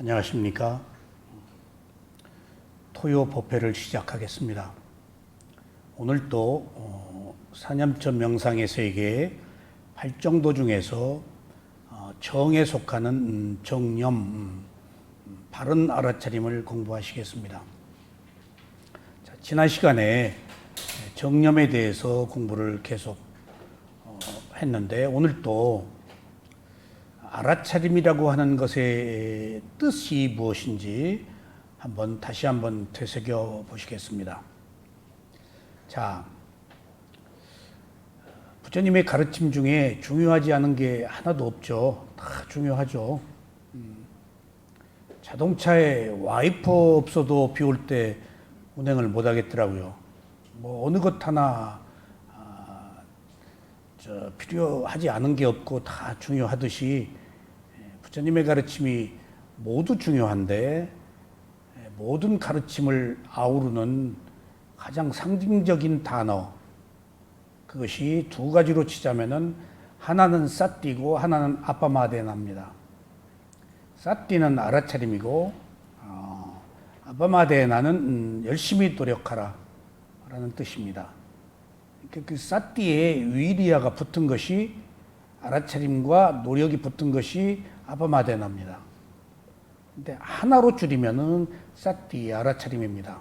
안녕하십니까. 토요 법회를 시작하겠습니다. 오늘도 사념점 명상의 세계의 8정도 중에서 정에 속하는 정념, 바른 알아차림을 공부하시겠습니다. 자, 지난 시간에 정념에 대해서 공부를 계속 했는데 오늘도 알아차림이라고 하는 것의 뜻이 무엇인지 다시 한번 되새겨 보시겠습니다. 자, 부처님의 가르침 중에 중요하지 않은 게 하나도 없죠. 다 중요하죠. 자동차에 와이퍼 없어도 비 올 때 운행을 못 하겠더라고요. 뭐 어느 것 하나 필요하지 않은 게 없고 다 중요하듯이 부처님의 가르침이 모두 중요한데 모든 가르침을 아우르는 가장 상징적인 단어, 그것이 두 가지로 치자면은 하나는 사띠고 하나는 아빠마데나입니다. 사띠는 알아차림이고 아빠마데나는 열심히 노력하라 라는 뜻입니다. 그 사띠에 위리아가 붙은 것이 알아차림과 노력이 붙은 것이 아빠마데나입니다. 근데 하나로 줄이면은 사띠 알아차림입니다.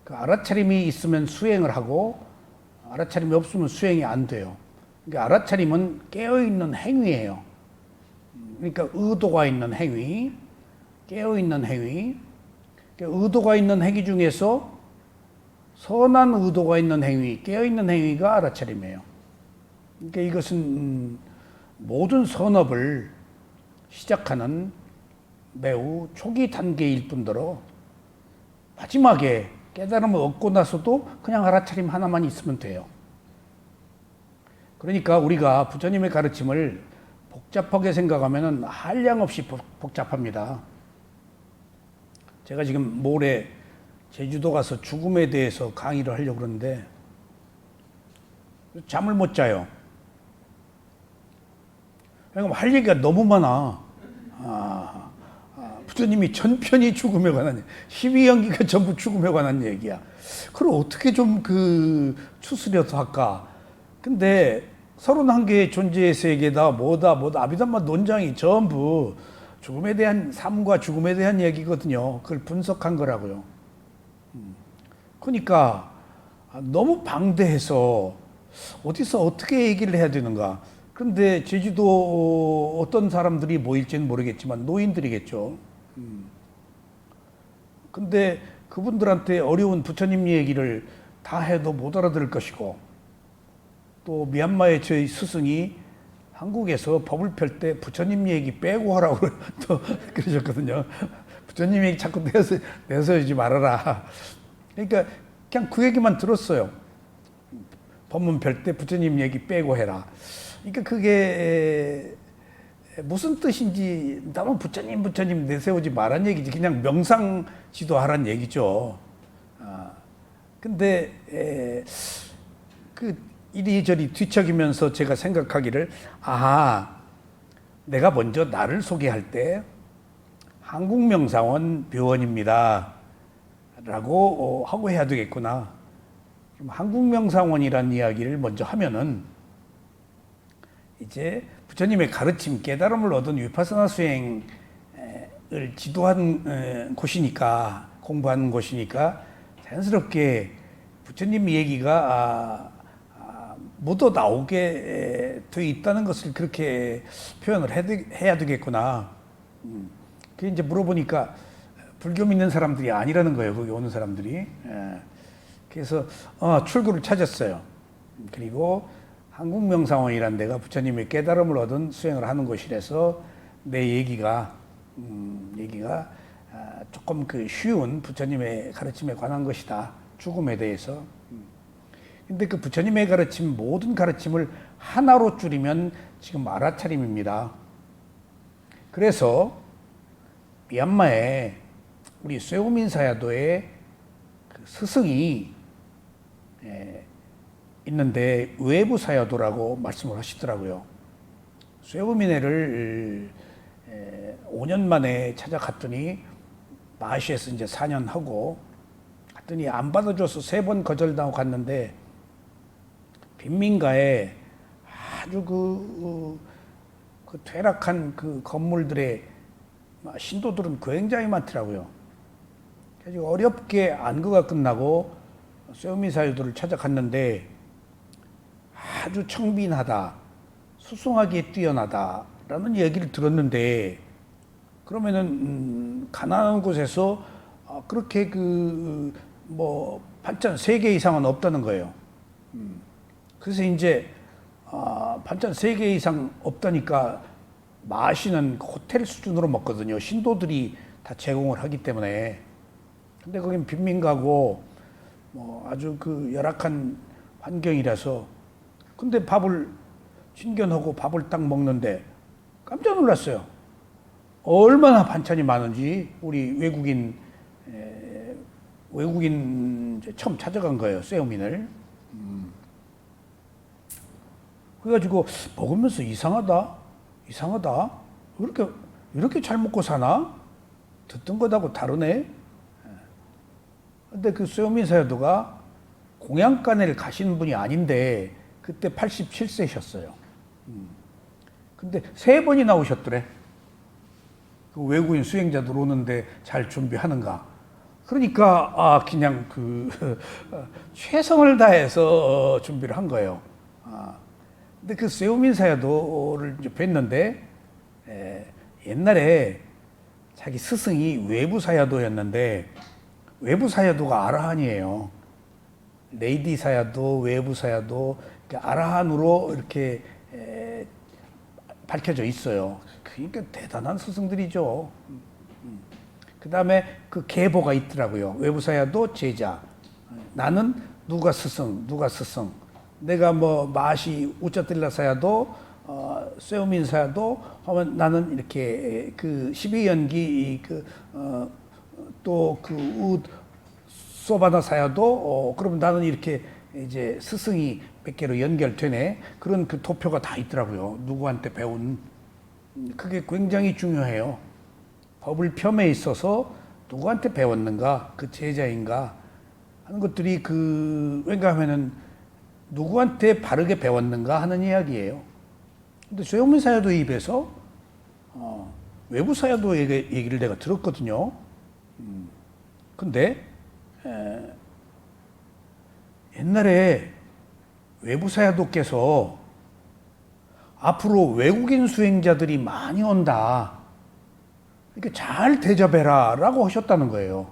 그 알아차림이 있으면 수행을 하고 알아차림이 없으면 수행이 안 돼요. 그러니까 알아차림은 깨어있는 행위예요. 그러니까 의도가 있는 행위, 깨어있는 행위. 그러니까 의도가 있는 행위 중에서 선한 의도가 있는 행위, 깨어있는 행위가 알아차림이에요. 그러니까 이것은 모든 선업을 시작하는 매우 초기 단계일 뿐더러 마지막에 깨달음을 얻고 나서도 그냥 알아차림 하나만 있으면 돼요. 그러니까 우리가 부처님의 가르침을 복잡하게 생각하면 한량없이 복잡합니다. 제가 지금 모레 제주도 가서 죽음에 대해서 강의를 하려고 그러는데 잠을 못 자요. 그러니까 할 얘기가 너무 많아. 부처님이 전편이 죽음에 관한, 12연기가 전부 죽음에 관한 얘기야. 그걸 어떻게 좀 추스려서 할까? 근데 31개의 존재의 세계다, 뭐다, 아비담마 논장이 전부 죽음에 대한 삶과 죽음에 대한 얘기거든요. 그걸 분석한 거라고요. 그러니까 너무 방대해서 어디서 어떻게 얘기를 해야 되는가. 그런데 제주도 어떤 사람들이 모일지는 모르겠지만 노인들이겠죠. 근데 그분들한테 어려운 부처님 얘기를 다 해도 못 알아들을 것이고, 또 미얀마의 저희 스승이 한국에서 법을 펼 때 부처님 얘기 빼고 하라고 또 그러셨거든요. 부처님 얘기 자꾸 내세우지 말아라. 그러니까 그냥 그 얘기만 들었어요. 법문 펼 때 부처님 얘기 빼고 해라. 그러니까 그게 무슨 뜻인지 나만 부처님 내세우지 말란 얘기지. 그냥 명상 지도하란 얘기죠. 근데 이리저리 뒤척이면서 제가 생각하기를 내가 먼저 나를 소개할 때 한국명상원 묘원입니다 라고 하고 해야 되겠구나. 한국명상원이라는 이야기를 먼저 하면은 이제 부처님의 가르침, 깨달음을 얻은 위파서나 수행을 지도한 곳이니까, 공부하는 곳이니까 자연스럽게 부처님 얘기가 묻어 나오게 돼 있다는 것을 그렇게 표현을 해야 되겠구나. 그게 이제 물어보니까 불교 믿는 사람들이 아니라는 거예요. 거기 오는 사람들이. 그래서 출구를 찾았어요. 그리고 한국명상원이라는 데가 부처님의 깨달음을 얻은 수행을 하는 곳이라서 내 얘기가 조금 쉬운 부처님의 가르침에 관한 것이다. 죽음에 대해서. 근데 그 부처님의 가르침, 모든 가르침을 하나로 줄이면 지금 알아차림입니다. 그래서 미얀마에 우리 쇠오민 사야도의 스승이 있는데 외부 사야도라고 말씀을 하시더라고요. 쇠오민회를 5년 만에 찾아갔더니 마시에서 이제 4년 하고 갔더니 안 받아줘서 3번 거절당하고 갔는데 빈민가에 아주 그 퇴락한 그 건물들의 신도들은 굉장히 많더라고요. 그래서 어렵게 안거가 끝나고 쇠오미 사유도를 찾아갔는데 아주 청빈하다, 수송하기에 뛰어나다라는 얘기를 들었는데 그러면은 가난한 곳에서 그렇게 뭐 반찬 3개 이상은 없다는 거예요. 그래서 이제 반찬 3개 이상 없다니까 마시는 호텔 수준으로 먹거든요. 신도들이 다 제공을 하기 때문에. 근데 거긴 빈민가고 뭐 아주 그 열악한 환경이라서 근데 밥을 신견하고 밥을 딱 먹는데 깜짝 놀랐어요. 얼마나 반찬이 많은지 우리 외국인 처음 찾아간 거예요. 쇠오민을. 그래가지고 먹으면서 이상하다. 이렇게 잘 먹고 사나? 듣던 것하고 다르네. 근데 그 쇠오민 사여도가 공양간을 가시는 분이 아닌데 그때 87세셨어요. 근데 3번이나 오셨더래. 그 외국인 수행자들 오는데 잘 준비하는가. 그러니까 그냥 최선을 다해서 준비를 한 거예요. 근데 그 쇠오민 사여도를 이제 뵀는데 옛날에 자기 스승이 외부 사여도였는데 외부 사여도가 아라한이에요. 레이디 사여도, 외부 사여도 아라한으로 이렇게 밝혀져 있어요. 그러니까 대단한 스승들이죠. 그 다음에 그 계보가 있더라고요. 외부 사여도 제자. 나는 누가 스승. 내가 뭐 마시 우짜뜰라 사여도, 쇠오민 사여도 하면 나는 이렇게 그 12연기 또 소바나 사여도 그러면 나는 이렇게 이제 스승이 몇 개로 연결되네. 그런 그 도표가 다 있더라고요. 누구한테 배운. 그게 굉장히 중요해요. 법을 폄에 있어서 누구한테 배웠는가, 그 제자인가 하는 것들이 왜냐하면은 누구한테 바르게 배웠는가 하는 이야기예요. 근데 쇠오민 사여도 입에서 외부 사여도 얘기를 내가 들었거든요. 근데 옛날에 외부 사여도께서 앞으로 외국인 수행자들이 많이 온다. 이렇게 잘 대접해라 라고 하셨다는 거예요.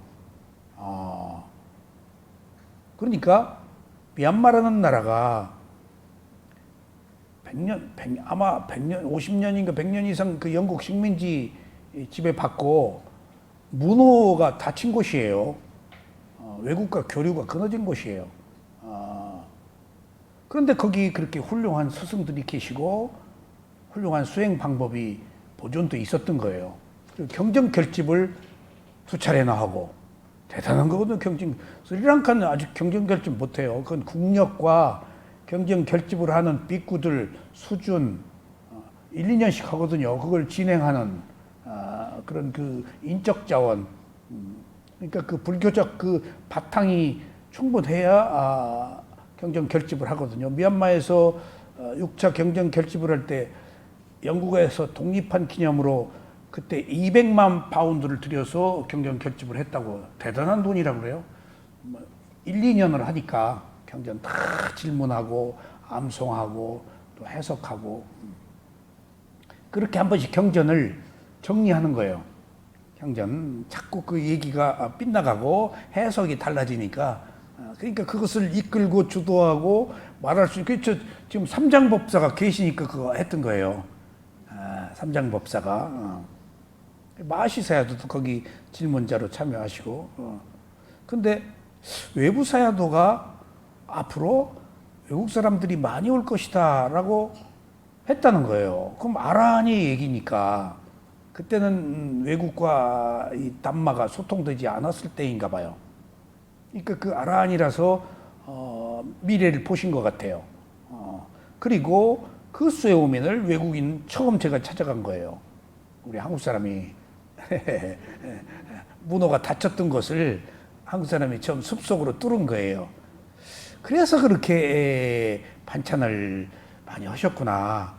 그러니까 미얀마라는 나라가 50년인가 100년 이상 그 영국 식민지 지배받고 문호가 닫힌 곳이에요. 외국과 교류가 끊어진 곳이에요. 그런데 거기 그렇게 훌륭한 스승들이 계시고 훌륭한 수행 방법이 보존돼 있었던 거예요. 그리고 경전 결집을 2차례나 하고 대단한 거거든요. 스리랑카는 아직 경전 결집 못해요. 그건 국력과 경전 결집을 하는 빅구들 수준 1, 2년씩 하거든요. 그걸 진행하는 그런 그 인적 자원. 그러니까 그 불교적 그 바탕이 충분해야 경전 결집을 하거든요. 미얀마에서 6차 경전 결집을 할 때 영국에서 독립한 기념으로 그때 200만 파운드를 들여서 경전 결집을 했다고. 대단한 돈이라고 그래요. 1, 2년을 하니까 경전 다 질문하고 암송하고 또 해석하고 그렇게 한 번씩 경전을 정리하는 거예요. 경전 자꾸 그 얘기가 빗나가고 해석이 달라지니까 그러니까 그것을 이끌고 주도하고 말할 수 있고 지금 삼장법사가 계시니까 그거 했던 거예요. 삼장법사가 마시사야도도 거기 질문자로 참여하시고 근데 외부 사야도가 앞으로 외국 사람들이 많이 올 것이다 라고 했다는 거예요. 그럼 아라한이 얘기니까 그때는 외국과 이 담마가 소통되지 않았을 때인가 봐요. 그러니까 그 아라한이라서 미래를 보신 것 같아요. 그리고 그 쇠오민을 외국인 처음 제가 찾아간 거예요. 우리 한국 사람이 문호가 닫혔던 것을 한국 사람이 처음 숲속으로 뚫은 거예요. 그래서 그렇게 반찬을 많이 하셨구나.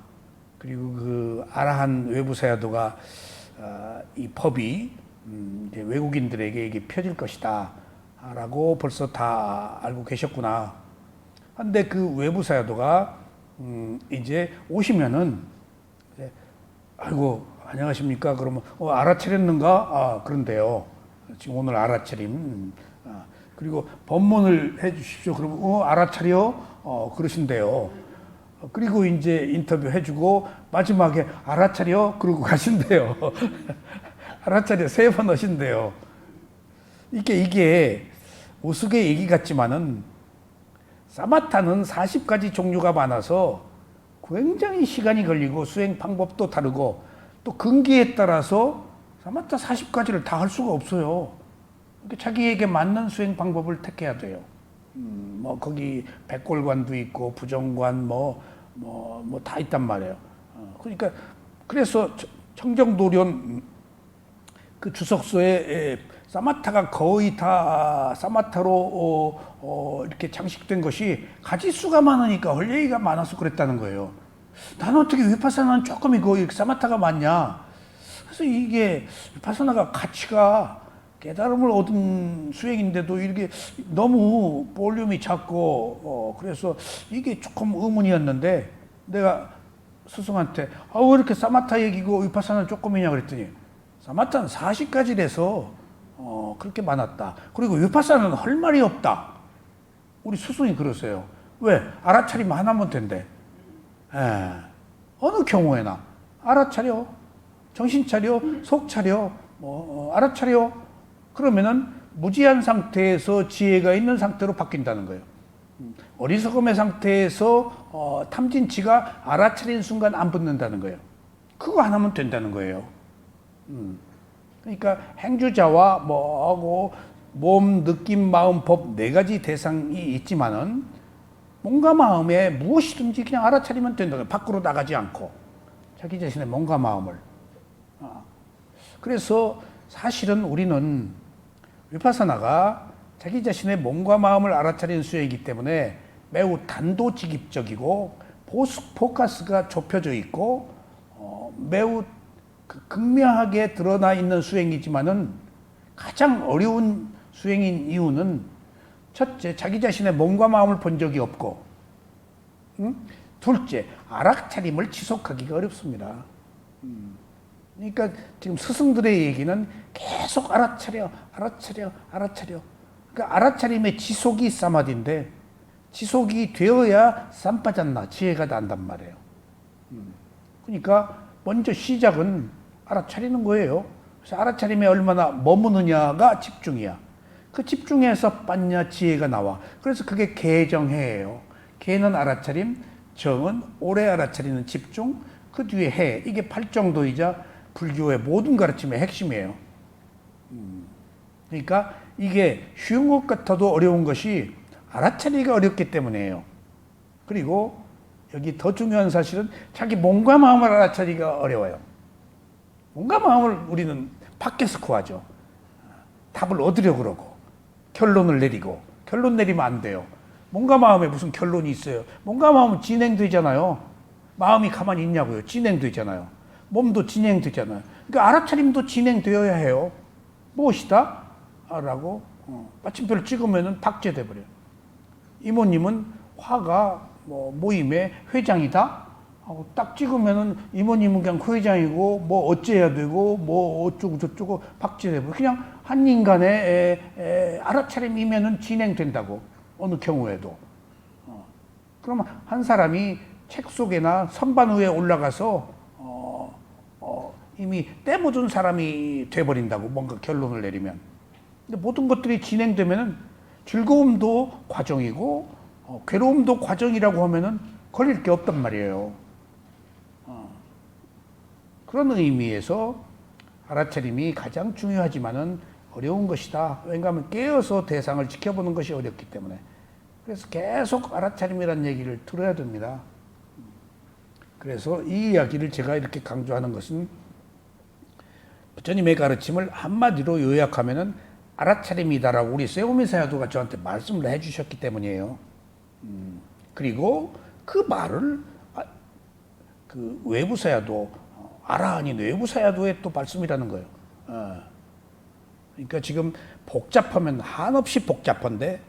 그리고 그 아라한 외부 사야도가 이 법이 이제 외국인들에게 이게 펴질 것이다 라고 벌써 다 알고 계셨구나. 근데 그 외부 사야도가 이제 오시면은 아이고 안녕하십니까 그러면 알아차렸는가? 아 그런데요 지금 오늘 알아차림. 그리고 법문을 해 주십시오. 그러면 알아차려? 그러신대요. 그리고 이제 인터뷰 해주고 마지막에 알아차려? 그러고 가신대요. 알아차려 3번 하신대요. 이게 우스개 얘기 같지만은 사마타는 40가지 종류가 많아서 굉장히 시간이 걸리고 수행 방법도 다르고 또 근기에 따라서 사마타 40가지를 다 할 수가 없어요. 자기에게 맞는 수행 방법을 택해야 돼요. 뭐 거기 백골관도 있고 부정관 뭐 다 있단 말이에요. 그러니까 그래서 청정도련 그 주석서에 사마타가 거의 다 사마타로 이렇게 장식된 것이 가지수가 많으니까 할 얘기가 많아서 그랬다는 거예요. 나는 어떻게 위파사나는 조금이고 이렇게 사마타가 많냐? 그래서 이게 위파사나가 가치가 깨달음을 얻은 수행인데도 이렇게 너무 볼륨이 작고 그래서 이게 조금 의문이었는데 내가 스승한테 왜 이렇게 사마타 얘기고 위파사나는 조금이냐 그랬더니 사마타는 40가지래서 그렇게 많았다. 그리고 위파사나는 할 말이 없다. 우리 스승이 그러세요. 왜? 알아차리면 하나면 된대. 어느 경우에나 알아차려, 정신 차려, 속 차려, 알아차려. 그러면은 무지한 상태에서 지혜가 있는 상태로 바뀐다는 거예요. 어리석음의 상태에서 탐진치가 알아차린 순간 안 붙는다는 거예요. 그거 하나면 된다는 거예요. 그러니까 행주자와 하고 몸, 느낌, 마음, 법 4가지 대상이 있지만은 몸과 마음에 무엇이든지 그냥 알아차리면 된다는 거예요. 밖으로 나가지 않고 자기 자신의 몸과 마음을. 그래서 사실은 우리는 위파사나가 자기 자신의 몸과 마음을 알아차리는 수행이기 때문에 매우 단도직입적이고 포커스가 좁혀져 있고 매우 극명하게 드러나 있는 수행이지만은 가장 어려운 수행인 이유는 첫째, 자기 자신의 몸과 마음을 본 적이 없고 둘째, 알아차림을 지속하기가 어렵습니다. 그러니까 지금 스승들의 얘기는 계속 알아차려. 그러니까 알아차림의 지속이 사마디인데 지속이 되어야 삼빠잔나 지혜가 난단 말이에요. 그러니까 먼저 시작은 알아차리는 거예요. 그래서 알아차림에 얼마나 머무느냐가 집중이야. 그 집중해서 빠냐 지혜가 나와. 그래서 그게 개정해예요. 개는 알아차림, 정은 오래 알아차리는 집중, 그 뒤에 해. 이게 8정도이자 불교의 모든 가르침의 핵심이에요. 그러니까 이게 쉬운 것 같아도 어려운 것이 알아차리기가 어렵기 때문이에요. 그리고 여기 더 중요한 사실은 자기 몸과 마음을 알아차리기가 어려워요. 몸과 마음을 우리는 밖에서 구하죠. 답을 얻으려고 그러고 결론을 내리고 결론 내리면 안 돼요. 몸과 마음에 무슨 결론이 있어요. 몸과 마음은 진행되잖아요. 마음이 가만히 있냐고요. 진행되잖아요. 몸도 진행되잖아요. 그러니까 알아차림도 진행되어야 해요. 무엇이다? 라고 마침표를 찍으면 박제돼 버려요. 이모님은 화가 모임의 회장이다? 하고 딱 찍으면은 이모님은 그냥 회장이고 어째야 되고 어쩌고 저쩌고 박제돼 버려요. 그냥 한 인간의 알아차림이면은 진행된다고. 어느 경우에도. 그러면 한 사람이 책 속에나 선반 위에 올라가서 이미 때묻은 사람이 돼버린다고 뭔가 결론을 내리면. 근데 모든 것들이 진행되면은 즐거움도 과정이고 괴로움도 과정이라고 하면은 걸릴 게 없단 말이에요. 그런 의미에서 알아차림이 가장 중요하지만은 어려운 것이다. 왜냐하면 깨어서 대상을 지켜보는 것이 어렵기 때문에. 그래서 계속 알아차림이라는 얘기를 들어야 됩니다. 그래서 이 이야기를 제가 이렇게 강조하는 것은 부처님의 가르침을 한마디로 요약하면은 알아차림이다라고 우리 세오미 사야도가 저한테 말씀을 해주셨기 때문이에요. 그리고 그 말을 그 외부 사야도 아라하니 외부 사야도의 또 말씀이라는 거예요. 그러니까 지금 복잡하면 한없이 복잡한데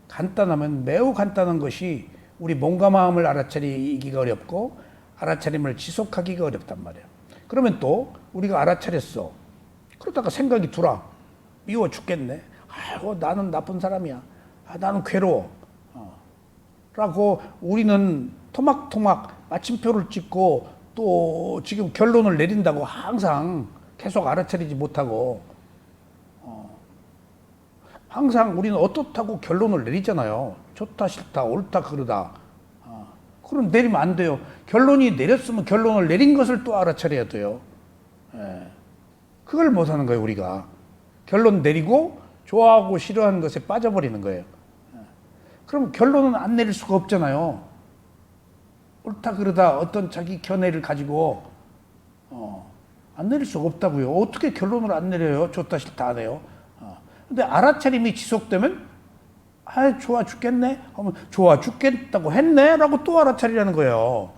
간단하면 매우 간단한 것이 우리 몸과 마음을 알아차리기가 어렵고 알아차림을 지속하기가 어렵단 말이에요. 그러면 또 우리가 알아차렸어. 그러다가 생각이 들어. 미워 죽겠네. 아이고 나는 나쁜 사람이야. 나는 괴로워. 라고 우리는 토막토막 마침표를 찍고 또 지금 결론을 내린다고 항상 계속 알아차리지 못하고 항상 우리는 어떻다고 결론을 내리잖아요. 좋다 싫다 옳다 그르다. 그럼 내리면 안 돼요. 결론이 내렸으면 결론을 내린 것을 또 알아차려야 돼요. 그걸 못하는 거예요 우리가. 결론 내리고 좋아하고 싫어하는 것에 빠져버리는 거예요. 그럼 결론은 안 내릴 수가 없잖아요. 옳다 그러다 어떤 자기 견해를 가지고 안 내릴 수가 없다고요. 어떻게 결론을 안 내려요? 좋다 싫다 안 해요. 근데 알아차림이 지속되면 좋아 죽겠네 하면 좋아 죽겠다고 했네 라고 또 알아차리라는 거예요.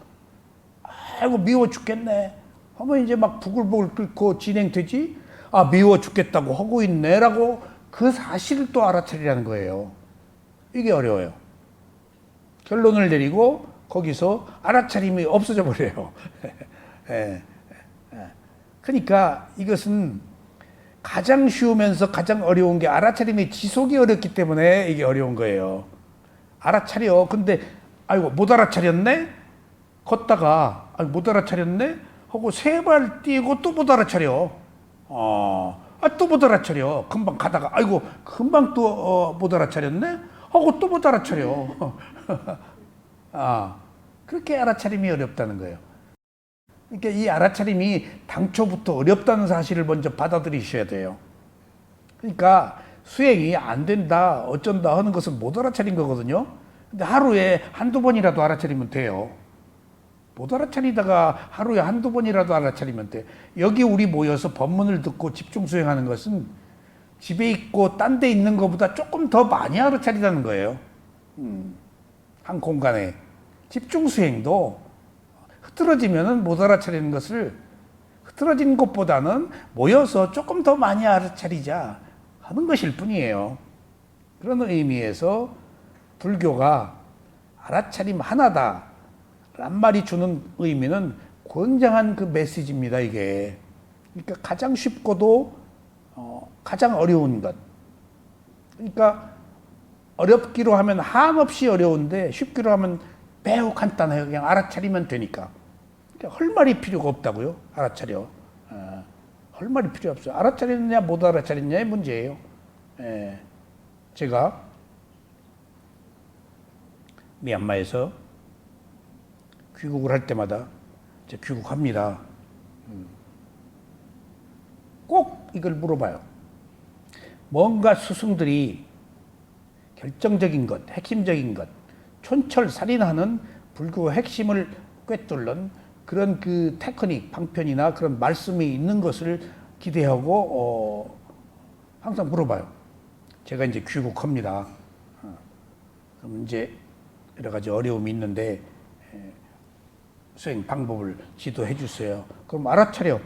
아이고 미워 죽겠네 하면 이제 막 부글부글 끓고 진행되지. 미워 죽겠다고 하고 있네 라고 그 사실을 또 알아차리라는 거예요. 이게 어려워요. 결론을 내리고 거기서 알아차림이 없어져 버려요. 그러니까 이것은 가장 쉬우면서 가장 어려운 게 알아차림의 지속이 어렵기 때문에 이게 어려운 거예요. 알아차려. 근데 아이고 못 알아차렸네? 걷다가 못 알아차렸네? 하고 세 발 뛰고 또 못 알아차려. 또 못 알아차려. 금방 가다가 아이고 금방 또 못 알아차렸네? 하고 또 못 알아차려. 그렇게 알아차림이 어렵다는 거예요. 그러니까 이 알아차림이 당초부터 어렵다는 사실을 먼저 받아들이셔야 돼요. 그러니까 수행이 안 된다, 어쩐다 하는 것은 못 알아차린 거거든요. 근데 하루에 한두 번이라도 알아차리면 돼요. 못 알아차리다가 하루에 한두 번이라도 알아차리면 돼. 여기 우리 모여서 법문을 듣고 집중 수행하는 것은 집에 있고 딴 데 있는 것보다 조금 더 많이 알아차리라는 거예요. 한 공간에. 집중 수행도 흐트러지면은 못 알아차리는 것을 흐트러진 것보다는 모여서 조금 더 많이 알아차리자 하는 것일 뿐이에요. 그런 의미에서 불교가 알아차림 하나다 란 말이 주는 의미는 굉장한 그 메시지입니다, 이게. 그러니까 가장 쉽고도 가장 어려운 것. 그러니까 어렵기로 하면 한없이 어려운데 쉽기로 하면 매우 간단해요. 그냥 알아차리면 되니까. 그러니까 헐말이 필요가 없다고요. 알아차려. 헐말이 필요 없어요. 알아차렸냐 못 알아차렸냐의 문제예요. 제가 미얀마에서 귀국을 할 때마다 이제 귀국합니다. 꼭 이걸 물어봐요. 뭔가 스승들이 결정적인 것, 핵심적인 것, 촌철살인하는 불교 핵심을 꿰뚫는 그런 그 테크닉, 방편이나 그런 말씀이 있는 것을 기대하고 항상 물어봐요. 제가 이제 귀국합니다. 그럼 이제 여러 가지 어려움이 있는데 수행 방법을 지도해 주세요. 그럼 알아차려.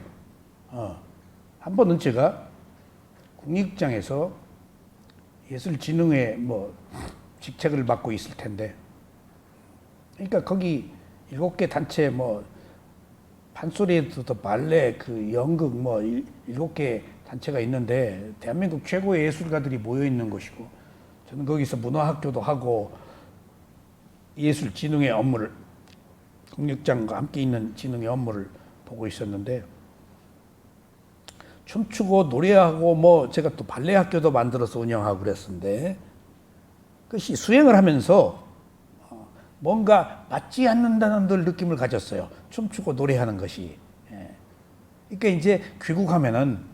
한 번은 제가 국립장에서 예술진흥회 뭐 직책을 맡고 있을 텐데, 그러니까 거기 7개 단체 뭐 판소리에도 발레, 그 연극 뭐 7개 단체가 있는데 대한민국 최고의 예술가들이 모여 있는 곳이고, 저는 거기서 문화학교도 하고 예술진흥회 업무를 국립장과 함께 있는 진흥의 업무를 보고 있었는데, 춤추고 노래하고 뭐 제가 또 발레 학교도 만들어서 운영하고 그랬었는데, 그것이 수행을 하면서 뭔가 맞지 않는다는 늘 느낌을 가졌어요. 춤추고 노래하는 것이. 그러니까 이제 귀국하면은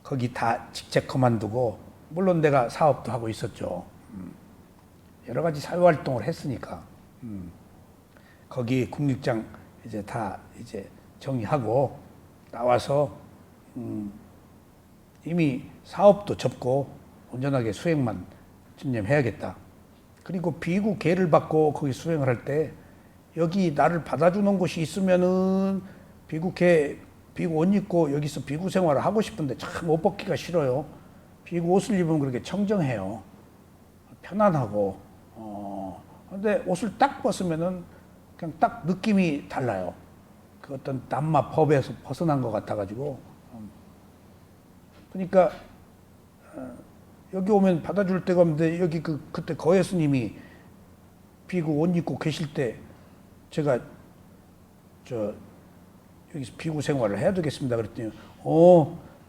거기 다 직책 그만두고, 물론 내가 사업도 하고 있었죠. 여러 가지 사회활동을 했으니까. 거기 국립장 이제 다 이제 정리하고 나와서 이미 사업도 접고 온전하게 수행만 전념해야겠다. 그리고 비구 계를 받고 거기 수행을 할 때 여기 나를 받아주는 곳이 있으면은 비구 계, 비구 옷 입고 여기서 비구 생활을 하고 싶은데 참 옷 벗기가 싫어요. 비구 옷을 입으면 그렇게 청정해요. 편안하고. 근데 옷을 딱 벗으면은 그냥 딱 느낌이 달라요. 그 어떤 남마 법에서 벗어난 것 같아가지고. 그러니까 여기 오면 받아줄 데가 없는데 여기 그때 거예 스님이 비구 옷 입고 계실 때 제가 여기서 비구 생활을 해야 되겠습니다. 그랬더니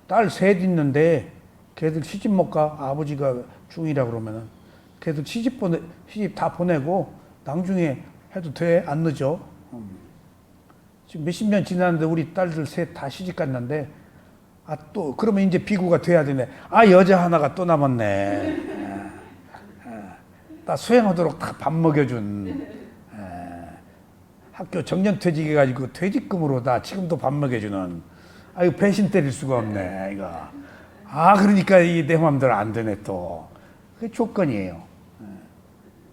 딸 셋 있는데 걔들 시집 못 가. 아버지가 중이라 그러면은 걔들 시집 다 보내고 나중에 해도 돼? 안 늦어? 지금 몇십 년 지났는데 우리 딸들 셋 다 시집 갔는데 또 그러면 이제 비구가 돼야 되네. 여자 하나가 또 남았네. 나 수행하도록 다 밥 먹여준 학교 정년퇴직해 가지고 퇴직금으로 다 지금도 밥 먹여주는. 이거 배신 때릴 수가 없네 이거. 그러니까 이 내 마음대로 안 되네 또. 그게 조건이에요.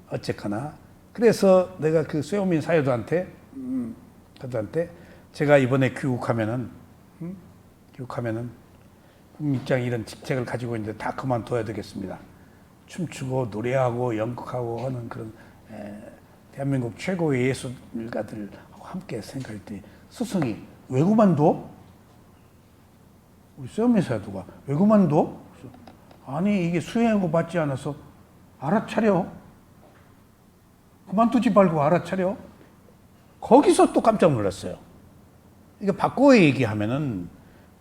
어쨌거나 그래서 내가 그 쇠오민 사유도한테 제가 이번에 교육하면은 국립장 이런 직책을 가지고 있는데 다 그만둬야 되겠습니다. 춤추고 노래하고 연극하고 하는 그런 대한민국 최고의 예술가들하고 함께 생각할 때 스승이 왜 그만둬? 우리 쇠오민 사유도가 왜 그만둬? 아니 이게 수행하고 받지 않아서 알아차려. 그만두지 말고 알아차려. 거기서 또 깜짝 놀랐어요. 이거 바꿔 얘기하면은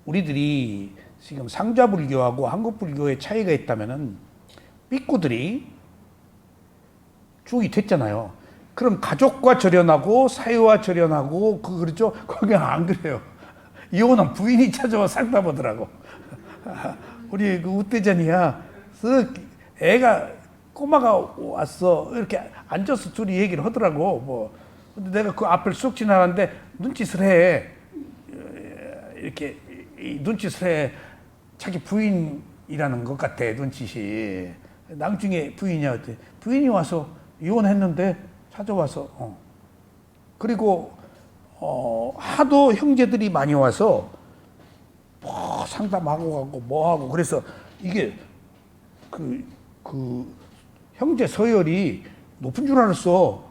우리들이 지금 상자불교하고 한국불교의 차이가 있다면은 삐꾸들이 죽이 됐잖아요. 그럼 가족과 절연하고 사유와 절연하고 그렇죠? 거기는 안 그래요. 이혼은 부인이 찾아와 상담하더라고. 우리 그 우대전이야. 애가 꼬마가 왔어. 이렇게 앉아서 둘이 얘기를 하더라고. 근데 내가 그 앞을 쑥 지나가는데 눈짓을 해. 이렇게 눈짓을 해. 자기 부인이라는 것 같아. 눈짓이. 나중에 부인이야. 부인이 와서 이혼했는데 찾아와서. 그리고 하도 형제들이 많이 와서 상담하고 가고 뭐하고 그래서 이게 그 형제 서열이 높은 줄 알았어.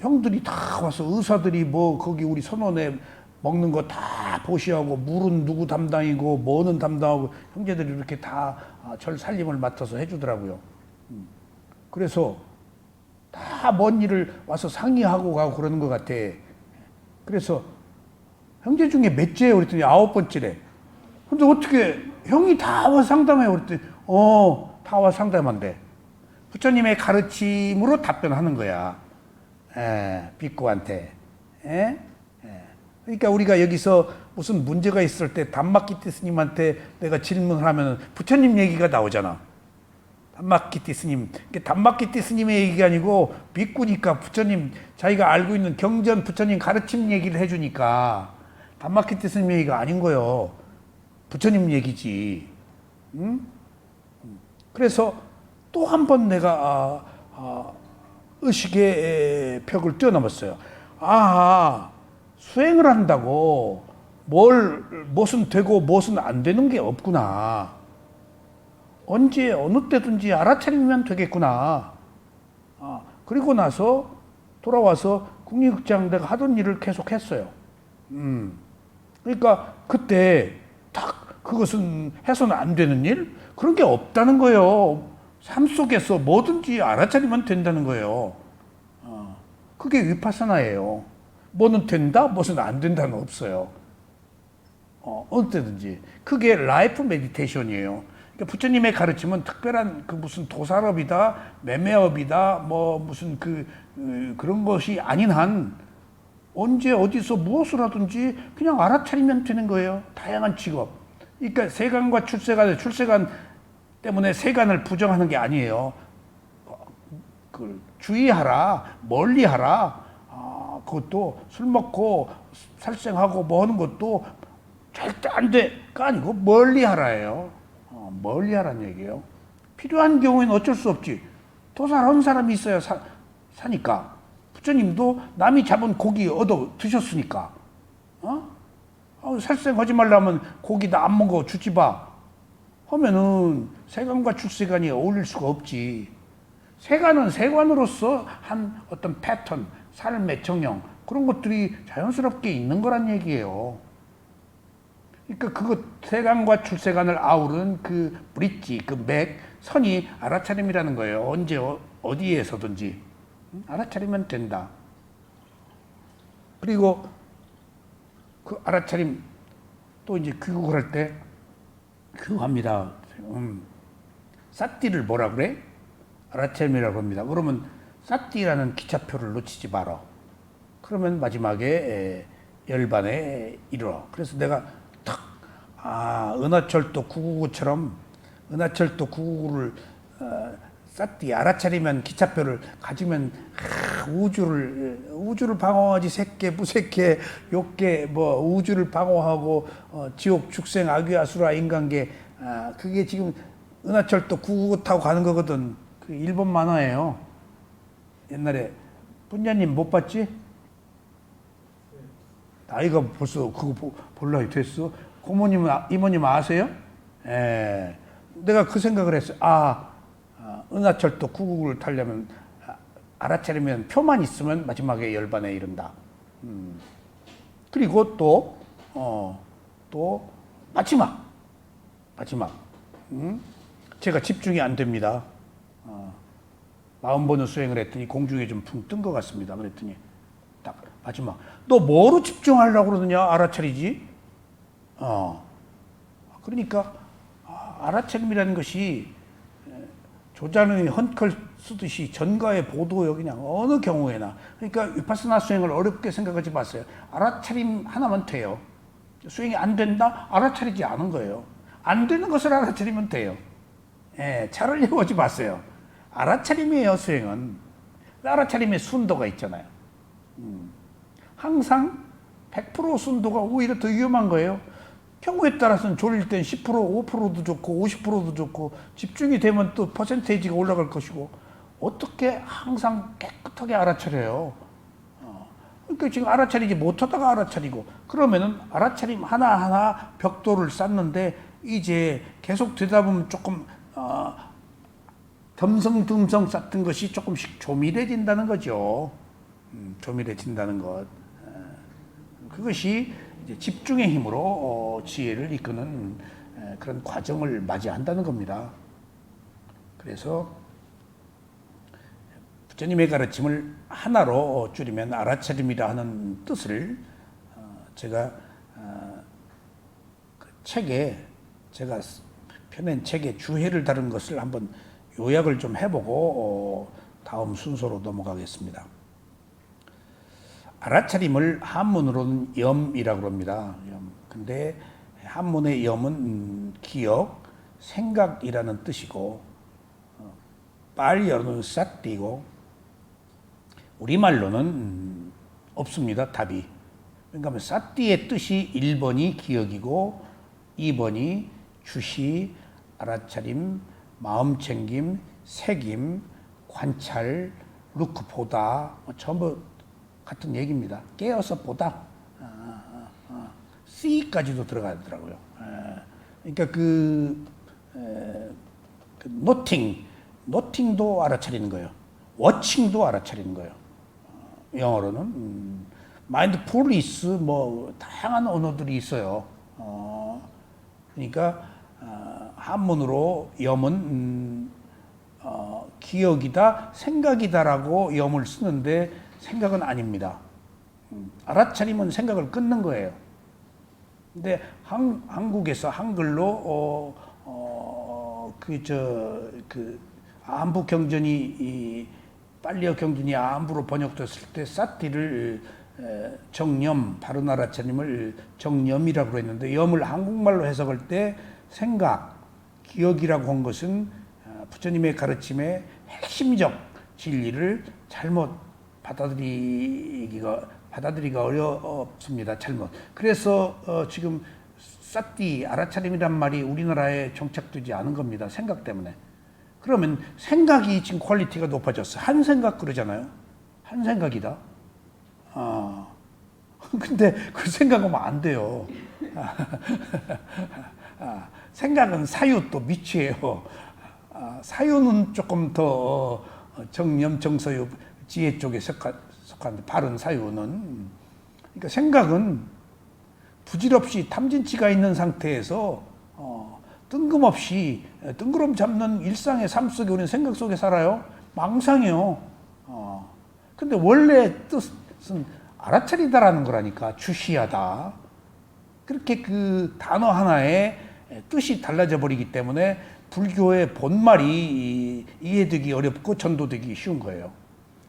형들이 다 와서 의사들이 거기 우리 선원에 먹는 거 다 보시하고 물은 누구 담당이고 뭐는 담당하고 형제들이 이렇게 다 절 살림을 맡아서 해주더라고요. 그래서 다 먼 일을 와서 상의하고 가고 그러는 것 같아. 그래서 형제 중에 몇째예요? 그랬더니 9번째래. 근데 어떻게 형이 다 와 상담해요? 그랬더니 다 와 상담한대. 부처님의 가르침으로 답변하는 거야. 빅구한테. 그러니까 우리가 여기서 무슨 문제가 있을 때 담마키티 스님한테 내가 질문을 하면 부처님 얘기가 나오잖아. 담마키티 스님. 담마키티 스님의 얘기가 아니고 빅구니까 부처님 자기가 알고 있는 경전 부처님 가르침 얘기를 해주니까 담마키티 스님 얘기가 아닌 거요. 부처님 얘기지. 응? 그래서 또 한 번 내가 의식의 벽을 뛰어넘었어요. 수행을 한다고 무엇은 되고 무엇은 안 되는 게 없구나. 언제 어느 때든지 알아차리면 되겠구나. 그리고 나서 돌아와서 국립극장 내가 하던 일을 계속 했어요. 그러니까 그때 딱 그것은 해서는 안 되는 일? 그런 게 없다는 거예요. 삶 속에서 뭐든지 알아차리면 된다는 거예요. 그게 위파사나예요. 뭐는 된다, 무엇은 안 된다는 없어요. 어느 때든지. 그게 라이프 메디테이션이에요. 그러니까 부처님의 가르침은 특별한 무슨 도살업이다, 매매업이다, 무슨 그런 것이 아닌 한 언제 어디서 무엇을 하든지 그냥 알아차리면 되는 거예요. 다양한 직업. 그러니까 세간과 출세간 때문에 세간을 부정하는 게 아니에요. 주의하라, 멀리하라. 그것도 술 먹고 살생하고 뭐 하는 것도 절대 안 돼가 아니고 멀리 하라예요. 멀리 하라는 얘기예요. 필요한 경우에는 어쩔 수 없지. 도살한 사람이 있어야 사니까. 부처님도 남이 잡은 고기 얻어 드셨으니까. 살생하지 말라면 고기 나 안 먹어 주지 봐. 하면은 세간과 출세간이 어울릴 수가 없지. 세간은 세간으로서 한 어떤 패턴, 삶의 정형 그런 것들이 자연스럽게 있는 거란 얘기예요. 그러니까 그것 세간과 출세간을 아우른 그 브릿지, 그 맥, 선이 알아차림이라는 거예요. 언제 어디에서든지 알아차리면 된다. 그리고 그 알아차림 또 이제 귀국을 할 때 귀국합니다. 사띠를 뭐라 그래? 알아차림이라고 합니다. 그러면 사띠라는 기차표를 놓치지 마라. 그러면 마지막에 열반에 이르러. 그래서 내가 탁 은하철도 999처럼 은하철도 999를 사띠 알아차리면 기차표를 가지면 우주를 방어하지 새끼 무새끼 욕계 뭐 우주를 방어하고 지옥 축생 악귀 아수라 인간계 그게 지금 은하철도 999 타고 가는 거거든. 그 일본 만화예요. 옛날에 분야님 못 봤지? 나이가 벌써 그거 볼 나이 됐어. 고모님은 이모님 아세요? 예. 내가 그 생각을 했어. 은하철도 999를 타려면 알아차리면 표만 있으면 마지막에 열반에 이른다. 그리고 또 마지막. 제가 집중이 안 됩니다. 40번을 수행을 했더니 공중에 좀 붕 뜬 것 같습니다. 그랬더니 딱 마지막. 너 뭐로 집중하려고 그러느냐? 알아차리지. 그러니까 알아차림이라는 것이 조자는이 헌컬 쓰듯이 전가의 보도요. 그냥 어느 경우에나. 그러니까 위파스나 수행을 어렵게 생각하지 마세요. 알아차림 하나만 돼요. 수행이 안 된다? 알아차리지 않은 거예요. 안 되는 것을 알아차리면 돼요. 차를 이용하지 마세요. 알아차림이에요, 수행은. 알아차림의 순도가 있잖아요. 항상 100% 순도가 오히려 더 위험한 거예요. 경우에 따라서는 졸릴 땐 10%, 5%도 좋고 50%도 좋고 집중이 되면 또 퍼센테이지가 올라갈 것이고 어떻게 항상 깨끗하게 알아차려요. 그러니까 지금 알아차리지 못하다가 알아차리고 그러면은 알아차림 하나하나 벽돌을 쌓는데 이제 계속 되다 보면 조금 덤성덤성 쌓던 것이 조금씩 조밀해진다는 거죠. 조밀해진다는 것. 그것이 이제 집중의 힘으로 지혜를 이끄는 그런 과정을 맞이한다는 겁니다. 그래서 부처님의 가르침을 하나로 줄이면 알아차림이라 하는 뜻을 제가 그 책에 제가 펴낸 책에 주해를 다룬 것을 한번 요약을 좀 해보고 다음 순서로 넘어가겠습니다. 알아차림을 한문으로는 염이라고 합니다. 염. 근데 한문의 염은 기억, 생각이라는 뜻이고 빨리어는 싹띠고 우리말로는 없습니다. 답이. 그러니까 싹띠의 뜻이 1번이 기억이고 2번이 주시, 알아차림, 마음챙김, 새김, 관찰, 루크 보다 전부 같은 얘기입니다. 깨어서 보다. C까지도 들어가더라고요. 그러니까 noting도 알아차리는 거예요. watching도 알아차리는 거예요. 영어로는 mindfulness 뭐 다양한 언어들이 있어요. 그러니까 한문으로 염은 기억이다, 생각이다라고 염을 쓰는데 생각은 아닙니다. 알아차림은 생각을 끊는 거예요. 근데 한국에서 한글로 안부 경전이 빨리어 경전이 안부로 번역됐을 때 사띠를 정념, 바른 알아차림을 정념이라고 했는데 염을 한국말로 해석할 때 생각, 기억이라고 한 것은 부처님의 가르침의 핵심적 진리를 잘못 받아들이기가 어렵습니다. 잘못. 그래서 지금 쌌띠 알아차림이란 말이 우리나라에 정착되지 않은 겁니다. 생각 때문에. 그러면 생각이 지금 퀄리티가 높아졌어. 한 생각 그러잖아요. 한 생각이다. 근데 그 생각하면 안 돼요. 생각은 사유 또 미치예요. 사유는 조금 더 정념, 정서유, 지혜 쪽에 속한 바른 사유는. 그러니까 생각은 부질없이 탐진치가 있는 상태에서 뜬금없이 뜬구름 잡는 일상의 삶 속에 우리는 생각 속에 살아요. 망상이요. 근데 원래 뜻은 알아차리다라는 거라니까. 주시하다. 그렇게 그 단어 하나에 뜻이 달라져 버리기 때문에 불교의 본말이 이해되기 어렵고 전도되기 쉬운 거예요.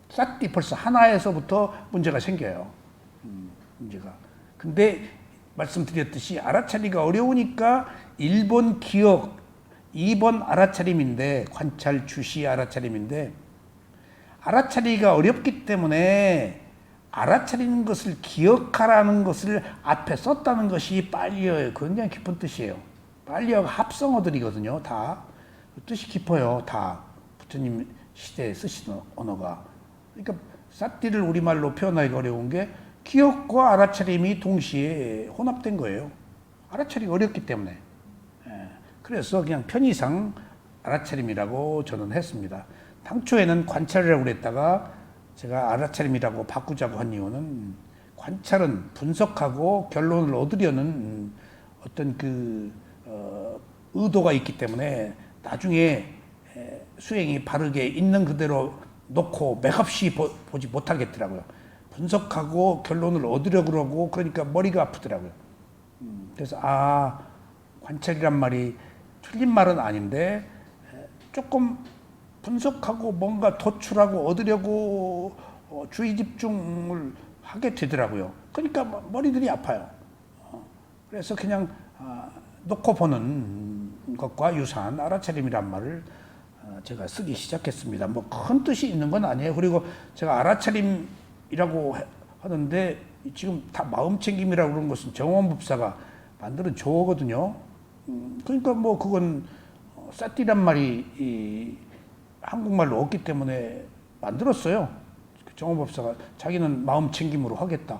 쌌띠 벌써 하나에서부터 문제가 생겨요. 문제가. 근데 말씀드렸듯이 알아차리가 어려우니까 1번 기억, 2번 알아차림인데, 관찰, 주시 알아차림인데, 알아차리가 어렵기 때문에 알아차리는 것을 기억하라는 것을 앞에 썼다는 것이 빨리어예요. 굉장히 깊은 뜻이에요. 빨리어가 합성어들이거든요. 다 뜻이 깊어요. 다 부처님 시대에 쓰시는 언어가. 그러니까 쌌띠를 우리말로 표현하기 어려운 게 기억과 알아차림이 동시에 혼합된 거예요. 알아차리기 어렵기 때문에. 그래서 그냥 편의상 알아차림이라고 저는 했습니다. 당초에는 관찰이라고 그랬다가 제가 알아차림이라고 바꾸자고 한 이유는, 관찰은 분석하고 결론을 얻으려는 어떤 의도가 있기 때문에 나중에 수행이 바르게 있는 그대로 놓고 맥없이 보지 못하겠더라고요. 분석하고 결론을 얻으려고 그러고, 그러니까 머리가 아프더라고요. 그래서 관찰이란 말이 틀린 말은 아닌데 조금 분석하고 뭔가 도출하고 얻으려고 주의 집중을 하게 되더라고요. 그러니까 머리들이 아파요. 그래서 그냥 놓고 보는 것과 유사한 알아차림이란 말을 제가 쓰기 시작했습니다. 뭐 큰 뜻이 있는 건 아니에요. 그리고 제가 알아차림이라고 하는데 지금 다 마음챙김이라고 그런 것은 정원법사가 만드는 조어거든요. 그러니까 뭐 그건 쌌띠란 말이 한국말로 없기 때문에 만들었어요. 정원법사가 자기는 마음챙김으로 하겠다.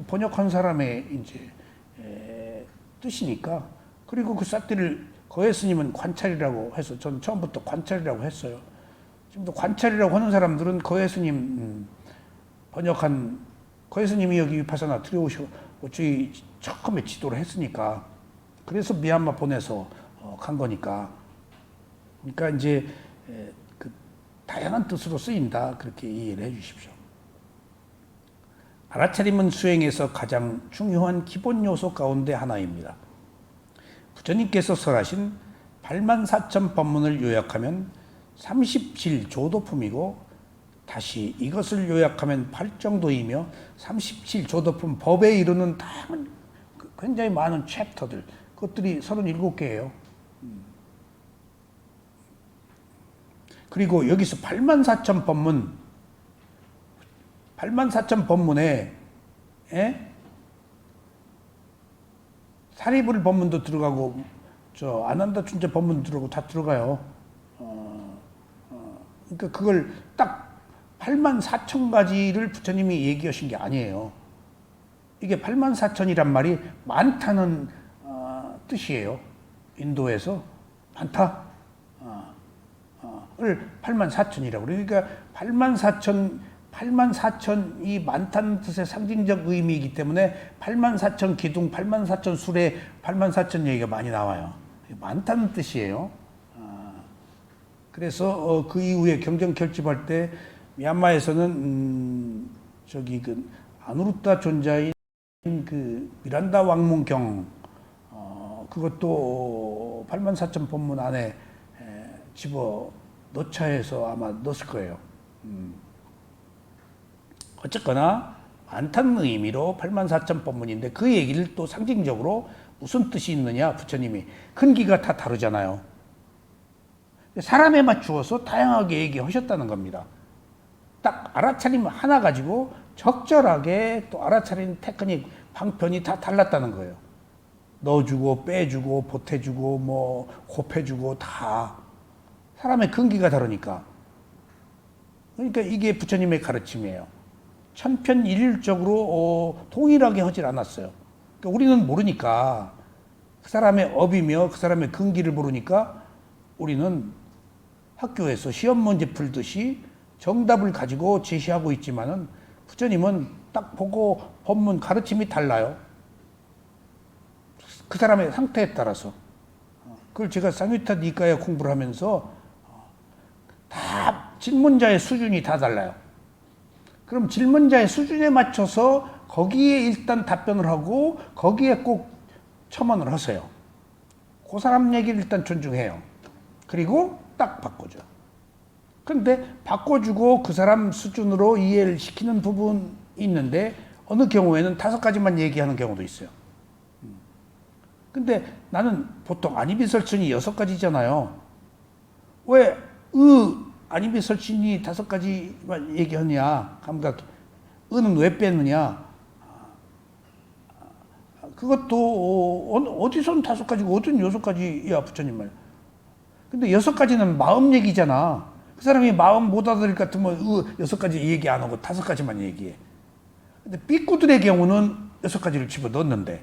번역한 사람의 이제 뜻이니까. 그리고 그 쌌띠를 거예스님은 관찰이라고 해서 전 처음부터 관찰이라고 했어요. 지금도 관찰이라고 하는 사람들은 거예스님 번역한, 거예스님이 여기 위파사나 들여오시고 저희 처음에 지도를 했으니까, 그래서 미얀마 보내서 간 거니까. 그러니까 이제 그 다양한 뜻으로 쓰인다, 그렇게 이해를 해 주십시오. 알아차림은 수행에서 가장 중요한 기본 요소 가운데 하나입니다. 부처님께서 설하신 84,000 법문을 요약하면 37조도품이고, 다시 이것을 요약하면 8정도이며 37조도품 법에 이르는 다양한 굉장히 많은 챕터들, 그것들이 37개예요. 그리고 여기서 84,000 법문, 84,000 법문에 사리불 법문도 들어가고 아난다 춘자 법문도 들어가고 다 들어가요. 그러니까 그걸 딱 84,000가지를 부처님이 얘기하신 게 아니에요. 이게 84,000이란 말이 많다는 뜻이에요. 인도에서 많다. 을 84,000이라고. 그러니까 84,000이 많다는 뜻의 상징적 의미이기 때문에 84,000 기둥, 84,000 수레, 84,000 얘기가 많이 나와요. 많다는 뜻이에요. 그래서 그 이후에 경전 결집할 때 미얀마에서는 그 아누루타 존자인 그 미란다 왕문경, 그것도 84,000 법문 안에 집어 넣자 해서 아마 넣었을 거예요. 어쨌거나 많다는 의미로 84,000 법문인데, 그 얘기를 또 상징적으로 무슨 뜻이 있느냐, 부처님이 근기가 다 다르잖아요. 사람에 맞추어서 다양하게 얘기하셨다는 겁니다. 딱 알아차림 하나 가지고 적절하게 또 알아차리는 테크닉, 방편이 다 달랐다는 거예요. 넣어주고 빼주고 보태주고 뭐 곱해주고 다 사람의 근기가 다르니까. 그러니까 이게 부처님의 가르침이에요. 천편일률적으로 동일하게 하질 않았어요. 그러니까 우리는 모르니까, 그 사람의 업이며 그 사람의 근기를 모르니까 우리는 학교에서 시험 문제 풀듯이 정답을 가지고 제시하고 있지만은 부처님은 딱 보고 법문 가르침이 달라요. 그 사람의 상태에 따라서. 그걸 제가 쌍유타 니까야 공부를 하면서 다 질문자의 수준이 다 달라요. 그럼 질문자의 수준에 맞춰서 거기에 일단 답변을 하고 거기에 꼭 첨언을 하세요. 그 사람 얘기를 일단 존중해요. 그리고 딱 바꿔줘요. 그런데 바꿔주고 그 사람 수준으로 이해를 시키는 부분이 있는데 어느 경우에는 5가지만 얘기하는 경우도 있어요. 근데 나는 보통 아니비설천이 6가지잖아요. 왜 아니비설천이 5가지만 얘기하냐? 감각. 는 왜 빼느냐? 그것도 어디선 5가지고 어떤 6가지야 부처님 말. 근데 6가지는 마음 얘기잖아. 그 사람이 마음 못 알아들을 것 같으면 6가지 얘기 안 하고 5가지만 얘기해. 근데 삐꾸들의 경우는 6가지를 집어 넣었는데,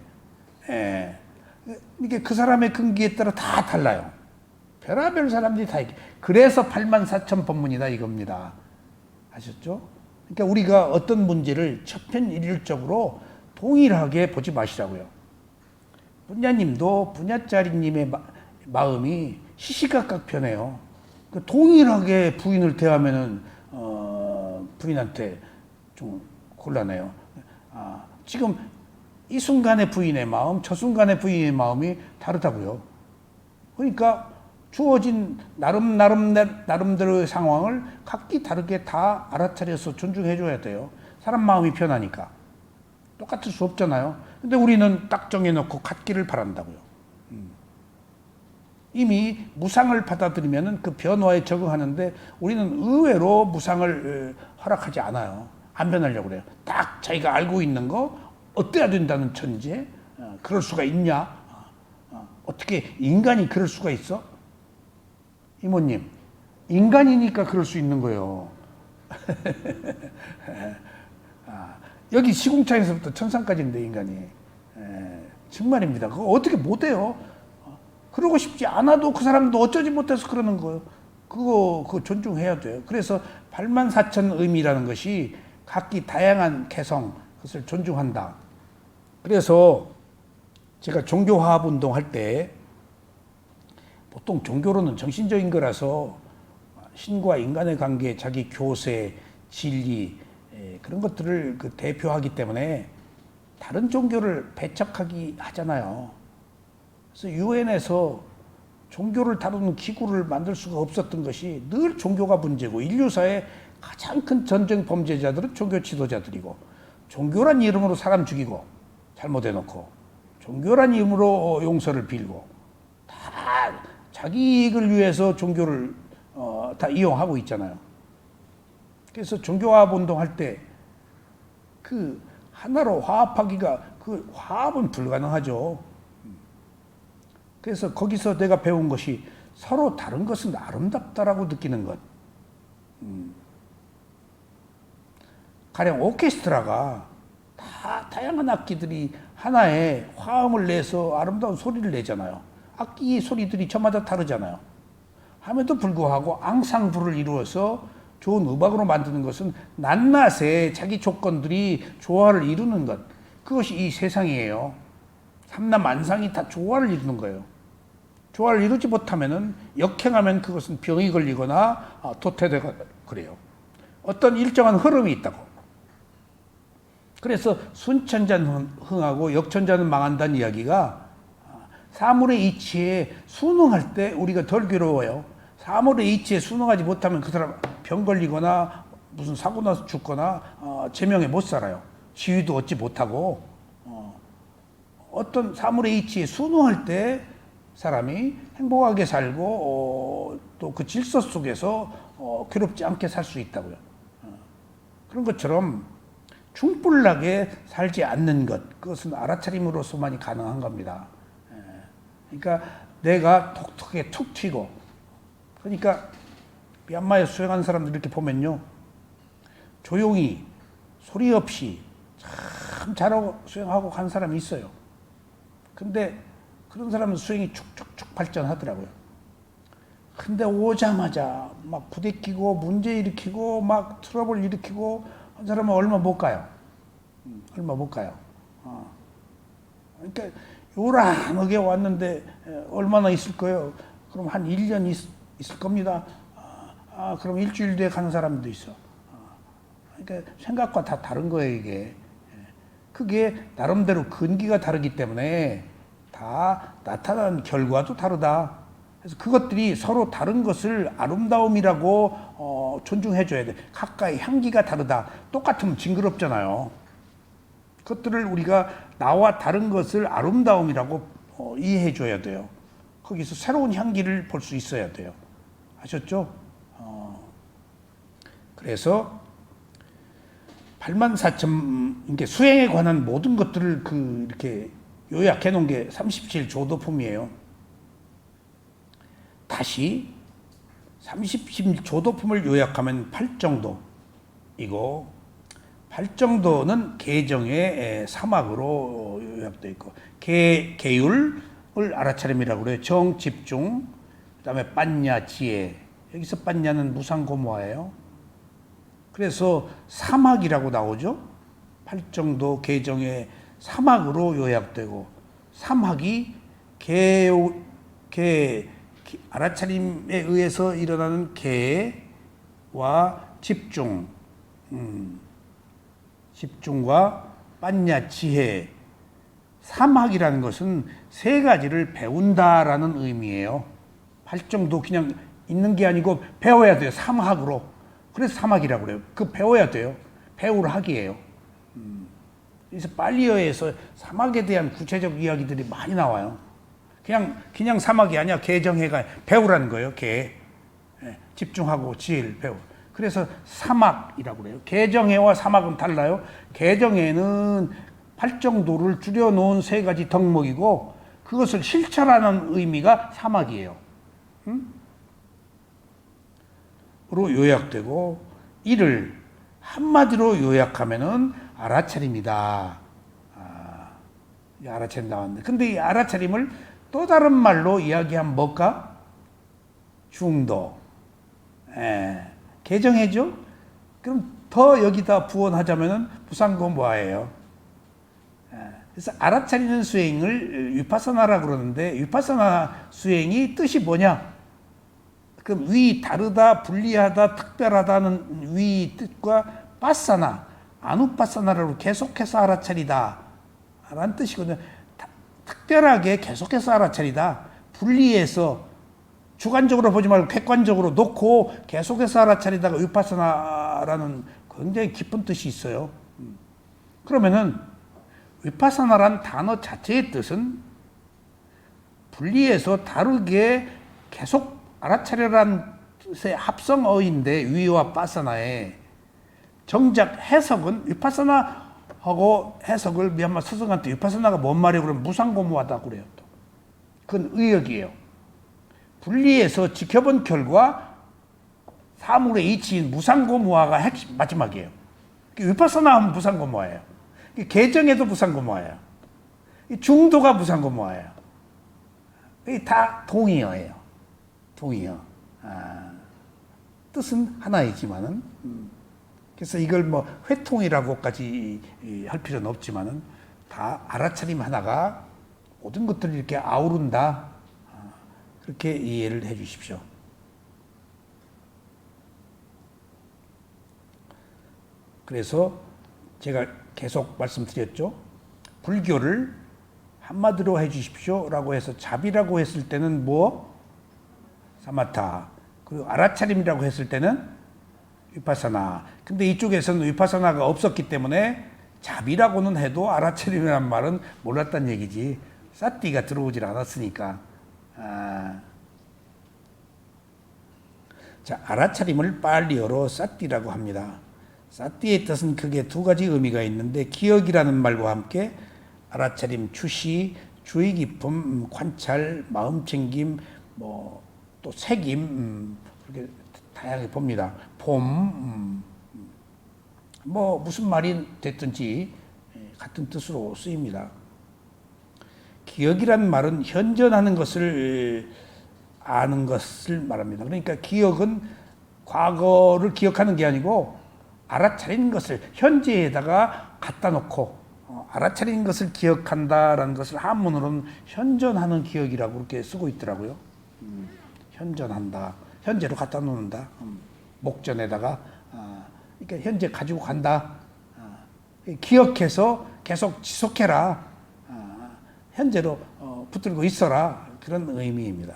이게 그 사람의 근기에 따라 다 달라요. 별의별 사람들이 다 이렇게. 그래서 84,000 법문이다 이겁니다. 아셨죠? 그러니까 우리가 어떤 문제를 천편일률적으로 동일하게 보지 마시라고요. 분야님도 분야짜리님의 마음이 시시각각 변해요. 그 동일하게 부인을 대하면은 부인한테 좀 곤란해요. 지금 이 순간의 부인의 마음, 저 순간의 부인의 마음이 다르다고요. 그러니까 주어진 나름대로의 상황을 각기 다르게 다 알아차려서 존중해줘야 돼요. 사람 마음이 변하니까. 똑같을 수 없잖아요. 근데 우리는 딱 정해놓고 같기를 바란다고요. 이미 무상을 받아들이면 그 변화에 적응하는데 우리는 의외로 무상을 허락하지 않아요. 안 변하려고 그래요. 딱 자기가 알고 있는 거 어때야 된다는 천재? 그럴 수가 있냐? 어떻게 인간이 그럴 수가 있어? 이모님, 인간이니까 그럴 수 있는 거예요. 여기 시궁창에서부터 천상까지인데 인간이. 정말입니다. 그거 어떻게 못해요? 그러고 싶지 않아도 그 사람도 어쩌지 못해서 그러는 거예요. 그거 존중해야 돼요. 그래서 84,000 의미라는 것이 각기 다양한 개성, 그것을 존중한다. 그래서 제가 종교화합 운동할 때 보통 종교로는 정신적인 거라서 신과 인간의 관계, 자기 교세, 진리 그런 것들을 대표하기 때문에 다른 종교를 배척하기 하잖아요. 그래서 유엔에서 종교를 다루는 기구를 만들 수가 없었던 것이 늘 종교가 문제고, 인류사의 가장 큰 전쟁 범죄자들은 종교 지도자들이고, 종교란 이름으로 사람 죽이고 잘못해놓고, 종교란 이름으로 용서를 빌고, 다 자기 이익을 위해서 종교를 다 이용하고 있잖아요. 그래서 종교화합 운동할 때 그 하나로 화합하기가, 그 화합은 불가능하죠. 그래서 거기서 내가 배운 것이 서로 다른 것은 아름답다라고 느끼는 것. 가령 오케스트라가 다 다양한 악기들이 하나의 화음을 내서 아름다운 소리를 내잖아요. 악기 소리들이 저마다 다르잖아요. 함에도 불구하고 앙상블을 이루어서 좋은 음악으로 만드는 것은 낱낱의 자기 조건들이 조화를 이루는 것. 그것이 이 세상이에요. 삼라만상이 다 조화를 이루는 거예요. 조화를 이루지 못하면은, 역행하면 그것은 병이 걸리거나 도태되고 그래요. 어떤 일정한 흐름이 있다고. 그래서 순천자는 흥하고 역천자는 망한다는 이야기가, 사물의 이치에 순응할 때 우리가 덜 괴로워요. 사물의 이치에 순응하지 못하면 그 사람 병 걸리거나 무슨 사고 나서 죽거나 제명에 못 살아요. 지위도 얻지 못하고. 어떤 사물의 이치에 순응할 때 사람이 행복하게 살고 또 그 질서 속에서 괴롭지 않게 살 수 있다고요. 그런 것처럼 중불나게 살지 않는 것, 그것은 알아차림으로서만이 가능한 겁니다. 그러니까 내가 톡톡하게 툭 튀고. 그러니까 미얀마에 수행한 사람들 이렇게 보면요, 조용히 소리 없이 참 잘하고 수행하고 간 사람이 있어요. 근데 그런 사람은 수행이 축축축 발전하더라고요. 근데 오자마자 막 부대끼고 문제 일으키고 막 트러블 일으키고 한 사람은 얼마 못 가요. 얼마 못 가요. 그러니까 요란하게 왔는데 얼마나 있을 거예요? 그럼 한 1년 있을 겁니다. 그럼 일주일 뒤에 가는 사람도 있어. 그러니까 생각과 다 다른 거예요, 이게. 그게 나름대로 근기가 다르기 때문에 다 나타난 결과도 다르다. 그래서 그것들이 서로 다른 것을 아름다움이라고 존중해줘야 돼. 각각의 향기가 다르다. 똑같으면 징그럽잖아요. 그것들을 우리가 나와 다른 것을 아름다움이라고 이해해줘야 돼요. 거기서 새로운 향기를 볼 수 있어야 돼요. 아셨죠? 그래서 84점, 이렇게 수행에 관한 모든 것들을 이렇게 요약해 놓은 게 37조도품이에요. 다시 37조도품을 요약하면 8정도이고, 8정도는 계정의 사막으로 요약되어 있고, 계율을 알아차림이라고 그래요. 정, 집중, 그 다음에 빠냐, 지혜. 여기서 빠냐는 무상고모화예요. 그래서 사막이라고 나오죠. 8정도 계정의 사막으로 요약되고, 사막이 알아차림에 의해서 일어나는 계와 집중과 빠냐, 지혜. 사막이라는 것은 세 가지를 배운다라는 의미예요. 8정도 그냥 있는 게 아니고 배워야 돼요. 사막으로. 그래서 사막이라고 그래요. 배워야 돼요. 배울 학이에요. 그래서 팔리어에서 사막에 대한 구체적 이야기들이 많이 나와요. 그냥 사막이 아니야. 계정해가 배우라는 거예요. 집중하고 지혜를 배우. 그래서 사막이라고 그래요. 계정해와 사막은 달라요. 계정해는 8정도를 줄여놓은 세 가지 덕목이고, 그것을 실천하는 의미가 사막이에요. 로 요약되고, 이를 한마디로 요약하면은 알아차림이다. 알아차림 나왔는데, 근데 이 알아차림을 또 다른 말로 이야기하면 뭘까? 중도. 개정해죠? 그럼 더 여기다 부원하자면은 무상고모화예요. 그래서 알아차리는 수행을 위파사나라고 그러는데, 위파사나 수행이 뜻이 뭐냐? 그럼 다르다, 분리하다, 특별하다는 위 뜻과 파사나, 아누파사나로 계속해서 알아차리다 라는 뜻이거든요. 특별하게 계속해서 알아차리다. 분리해서 주관적으로 보지 말고 객관적으로 놓고 계속해서 알아차리다가 위파사나라는 굉장히 깊은 뜻이 있어요. 그러면은 위파사나란 단어 자체의 뜻은 분리해서 다르게 계속 알아차려란 뜻의 합성어인데, 위와 파사나에 정작 해석은 위파사나하고 해석을 미얀마 스승한테 위파사나가 뭔 말이에요? 그러면 무상고모하다고 그래요. 또. 그건 의역이에요. 분리해서 지켜본 결과 사물의 이치인 무상고모화가 핵심 마지막이에요. 위파사나 하면 무상고모화예요. 계정에도 무상고모화예요. 중도가 무상고모화예요. 다 동의어예요. 동의어. 뜻은 하나이지만은, 그래서 이걸 뭐 회통이라고까지 할 필요는 없지만은, 다 알아차림 하나가 모든 것들을 이렇게 아우른다. 그렇게 이해를 해 주십시오. 그래서 제가 계속 말씀드렸죠. 불교를 한마디로 해 주십시오 라고 해서 자비라고 했을 때는 뭐? 사마타. 그리고 알아차림이라고 했을 때는 위파사나. 근데 이쪽에서는 위파사나가 없었기 때문에 자비라고는 해도 알아차림이라는 말은 몰랐단 얘기지. 사띠가 들어오질 않았으니까. 자, 알아차림을 팔리어로 사띠라고 합니다. 사띠의 뜻은 크게 두 가지 의미가 있는데, 기억이라는 말과 함께 알아차림, 추시, 주의 깊음, 관찰, 마음 챙김, 뭐 또 새김, 그렇게 다양하게 봅니다. 봄, 뭐 무슨 말이 됐든지 같은 뜻으로 쓰입니다. 기억이란 말은 현존하는 것을 아는 것을 말합니다. 그러니까 기억은 과거를 기억하는 게 아니고 알아차린 것을 현재에다가 갖다 놓고 알아차린 것을 기억한다라는 것을 한문으로는 현존하는 기억이라고 그렇게 쓰고 있더라고요. 현존한다. 현재로 갖다 놓는다. 목전에다가 그러니까 현재 가지고 간다. 기억해서 계속 지속해라. 현재로 붙들고 있어라. 그런 의미입니다.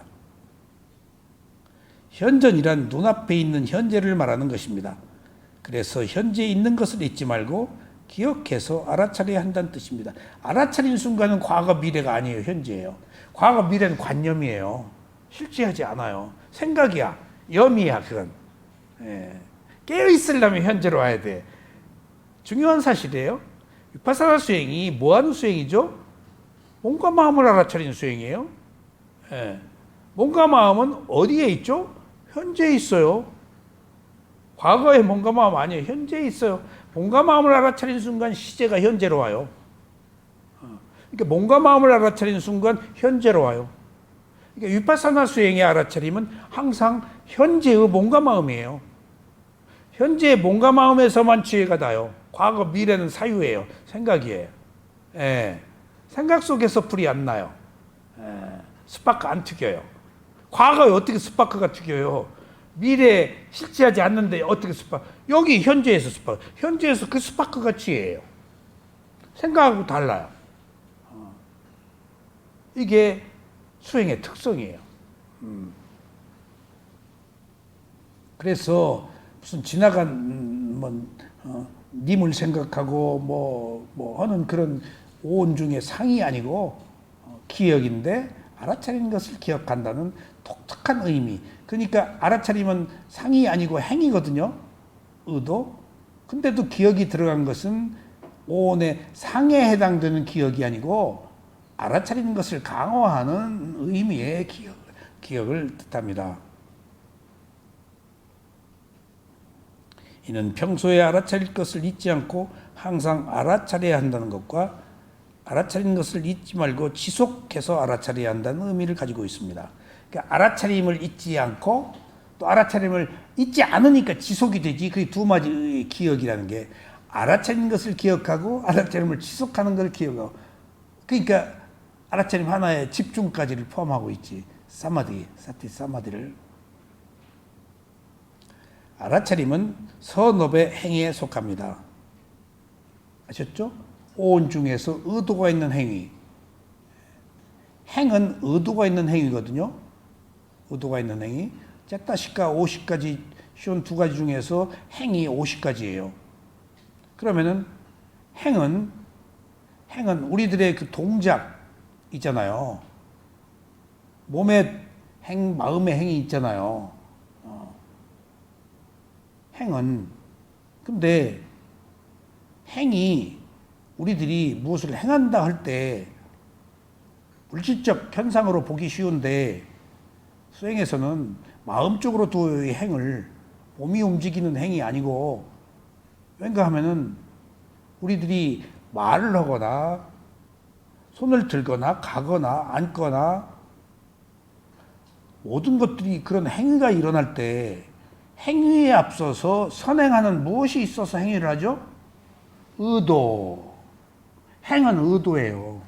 현존이란 눈앞에 있는 현재를 말하는 것입니다. 그래서 현재에 있는 것을 잊지 말고 기억해서 알아차려야 한다는 뜻입니다. 알아차린 순간은 과거 미래가 아니에요. 현재예요. 과거 미래는 관념이에요. 실제하지 않아요. 생각이야. 염이야. 그건. 깨어있으려면 현재로 와야 돼. 중요한 사실이에요. 위파사나 수행이 뭐하는 수행이죠? 몸과 마음을 알아차리는 수행이에요. 몸과 마음은 어디에 있죠? 현재에 있어요. 과거의 몸과 마음 아니에요. 현재에 있어요. 몸과 마음을 알아차리는 순간 시제가 현재로 와요. 그러니까 몸과 마음을 알아차리는 순간 현재로 와요. 그러니까 위파사나 수행의 알아차림은 항상 현재의 몸과 마음이에요. 현재의 몸과 마음에서만 지혜가 나요. 과거, 미래는 사유예요. 생각이에요. 생각 속에서 불이 안 나요. 스파크 안 튀겨요. 과거에 어떻게 스파크가 튀겨요? 미래에 실제하지 않는데 어떻게 스파크? 여기 현재에서 스파크. 현재에서 그 스파크가 지혜예요. 생각하고 달라요. 이게 수행의 특성이에요. 그래서 무슨 지나간 님을 생각하고 뭐 하는 그런 오온 중에 상이 아니고 기억인데 알아차리는 것을 기억한다는 독특한 의미. 그러니까 알아차림은 상이 아니고 행위거든요. 의도. 근데도 기억이 들어간 것은 오온의 상에 해당되는 기억이 아니고 알아차리는 것을 강화하는 의미의 기억을 뜻합니다. 이는 평소에 알아차릴 것을 잊지 않고 항상 알아차려야 한다는 것과 알아차리는 것을 잊지 말고 지속해서 알아차려야 한다는 의미를 가지고 있습니다. 그러니까 알아차림을 잊지 않고 또 알아차림을 잊지 않으니까 지속이 되지. 그게 두 마디의 기억이라는 게 알아차리는 것을 기억하고 알아차림을 지속하는 걸 기억하고 그러니까 알아차림 하나에 집중까지를 포함하고 있지. 사마디, 사티 사마디를. 알아차림은 선업의 행위에 속합니다. 아셨죠? 오온 중에서 의도가 있는 행위. 행은 의도가 있는 행위거든요. 의도가 있는 행위. 째따시까 50가지 쉬운 두 가지 중에서 행이 50가지예요. 그러면은 행은 우리들의 그 동작 있잖아요. 몸의 행, 마음의 행이 있잖아요. 행은 근데 행이 우리들이 무엇을 행한다 할 때 물질적 현상으로 보기 쉬운데 수행에서는 마음적으로도 이 행을 몸이 움직이는 행이 아니고 왠가 하면은 우리들이 말을 하거나 손을 들거나 가거나 앉거나 모든 것들이 그런 행위가 일어날 때 행위에 앞서서 선행하는 무엇이 있어서 행위를 하죠? 의도. 행은 의도예요.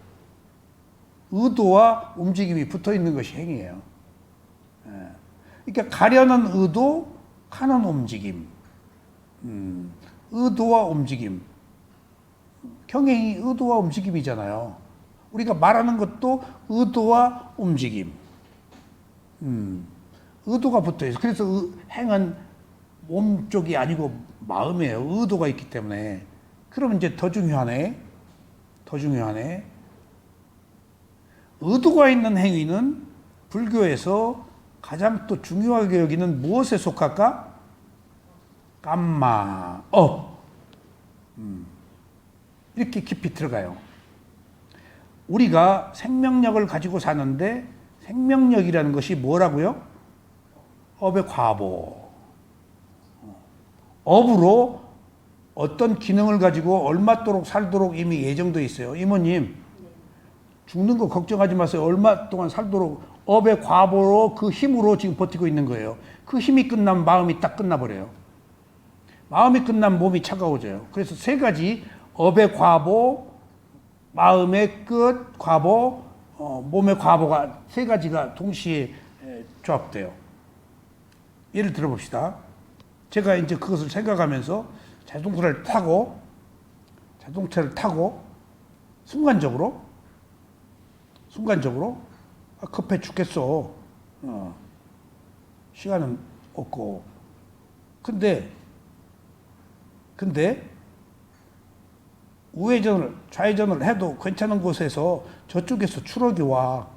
의도와 움직임이 붙어 있는 것이 행위예요. 그러니까 가려는 의도, 하는 움직임. 의도와 움직임. 경행이 의도와 움직임이잖아요. 우리가 말하는 것도 의도와 움직임. 의도가 붙어 있어요. 그래서 행은 몸 쪽이 아니고 마음이에요. 의도가 있기 때문에. 그러면 이제 더 중요하네. 의도가 있는 행위는 불교에서 가장 또 중요하게 여기는 무엇에 속할까? 깜마, 이렇게 깊이 들어가요. 우리가 생명력을 가지고 사는데 생명력이라는 것이 뭐라고요? 업의 과보. 업으로 어떤 기능을 가지고 얼마도록 살도록 이미 예정되어 있어요. 이모님, 죽는 거 걱정하지 마세요. 얼마 동안 살도록 업의 과보로 그 힘으로 지금 버티고 있는 거예요. 그 힘이 끝나면 마음이 딱 끝나버려요. 마음이 끝나면 몸이 차가워져요. 그래서 세 가지, 업의 과보, 마음의 끝, 과보, 몸의 과보가 세 가지가 동시에 조합돼요. 예를 들어봅시다. 제가 이제 그것을 생각하면서 자동차를 타고 순간적으로 급해 죽겠어. 시간은 없고. 근데 우회전을 좌회전을 해도 괜찮은 곳에서 저쪽에서 추락이 와.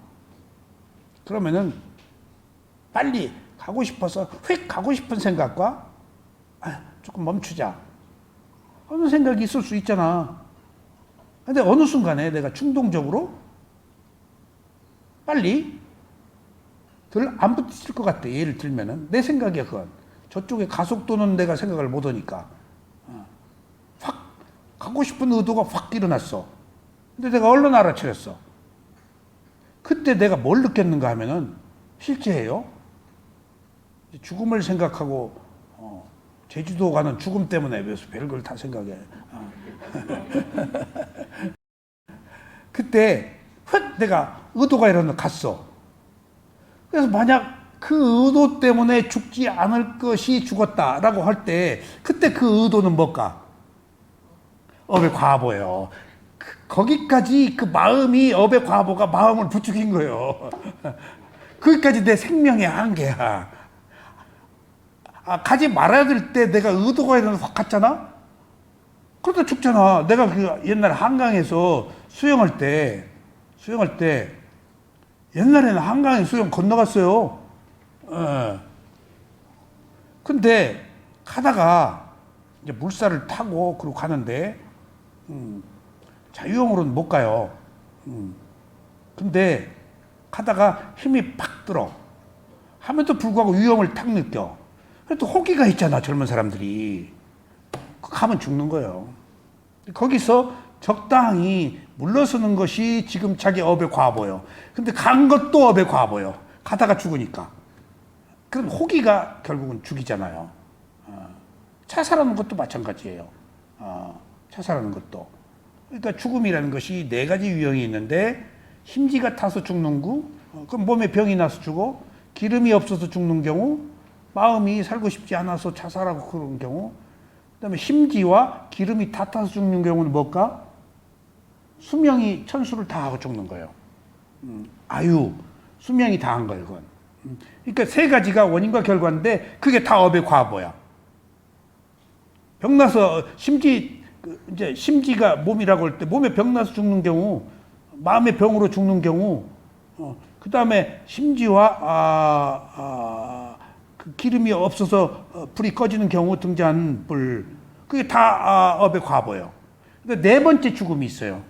그러면은 빨리 가고 싶어서 휙 가고 싶은 생각과 조금 멈추자 하는 생각이 있을 수 있잖아. 근데 어느 순간에 내가 충동적으로 빨리 덜 안 부딪힐 것 같아. 예를 들면은 내 생각이야. 그건 저쪽에 가속도는 내가 생각을 못 하니까 확 가고 싶은 의도가 확 일어났어. 근데 내가 얼른 알아차렸어. 그때 내가 뭘 느꼈는가 하면은 실제예요. 죽음을 생각하고 제주도 가는 죽음 때문에 왜 별걸 다 생각해. 그때 휙 내가 의도가 일어나 갔어. 그래서 만약 그 의도 때문에 죽지 않을 것이 죽었다라고 할 때 그때 그 의도는 뭘까? 업의 과보예요. 거기까지 그 마음이 업의 과보가 마음을 부추긴 거예요. 거기까지 내 생명의 한계야. 가지 말아야 될 때 내가 의도가 일어나서 확 갔잖아? 그러다 죽잖아. 내가 그 옛날 한강에서 수영할 때 옛날에는 한강에 수영 건너갔어요. 근데 가다가 이제 물살을 타고 그러고 가는데 자유형으로는 못 가요. 근데 가다가 힘이 팍 들어. 하면도 불구하고 위험을 탁 느껴. 그래도 호기가 있잖아, 젊은 사람들이. 가면 죽는 거예요. 거기서 적당히 물러서는 것이 지금 자기 업의 과보예요. 근데 간 것도 업의 과보예요. 가다가 죽으니까. 그럼 호기가 결국은 죽이잖아요. 자살하는 것도 마찬가지예요. 자살하는 것도. 그러니까 죽음이라는 것이 네 가지 유형이 있는데 심지가 타서 죽는 구, 그럼 몸에 병이 나서 죽어, 기름이 없어서 죽는 경우, 마음이 살고 싶지 않아서 자살하고 그런 경우, 그다음에 심지와 기름이 다 타서 죽는 경우는 뭘까? 수명이 천수를 다 하고 죽는 거예요. 아유, 수명이 다 한 거예요, 그건. 그러니까 세 가지가 원인과 결과인데 그게 다 업의 과보야. 병나서 이제 심지가 몸이라고 할 때 몸에 병나서 죽는 경우, 마음의 병으로 죽는 경우, 그 다음에 심지와 그 기름이 없어서 불이 꺼지는 경우 등장하는 불, 그게 다 업의 과보예요. 그러니까 네 번째 죽음이 있어요.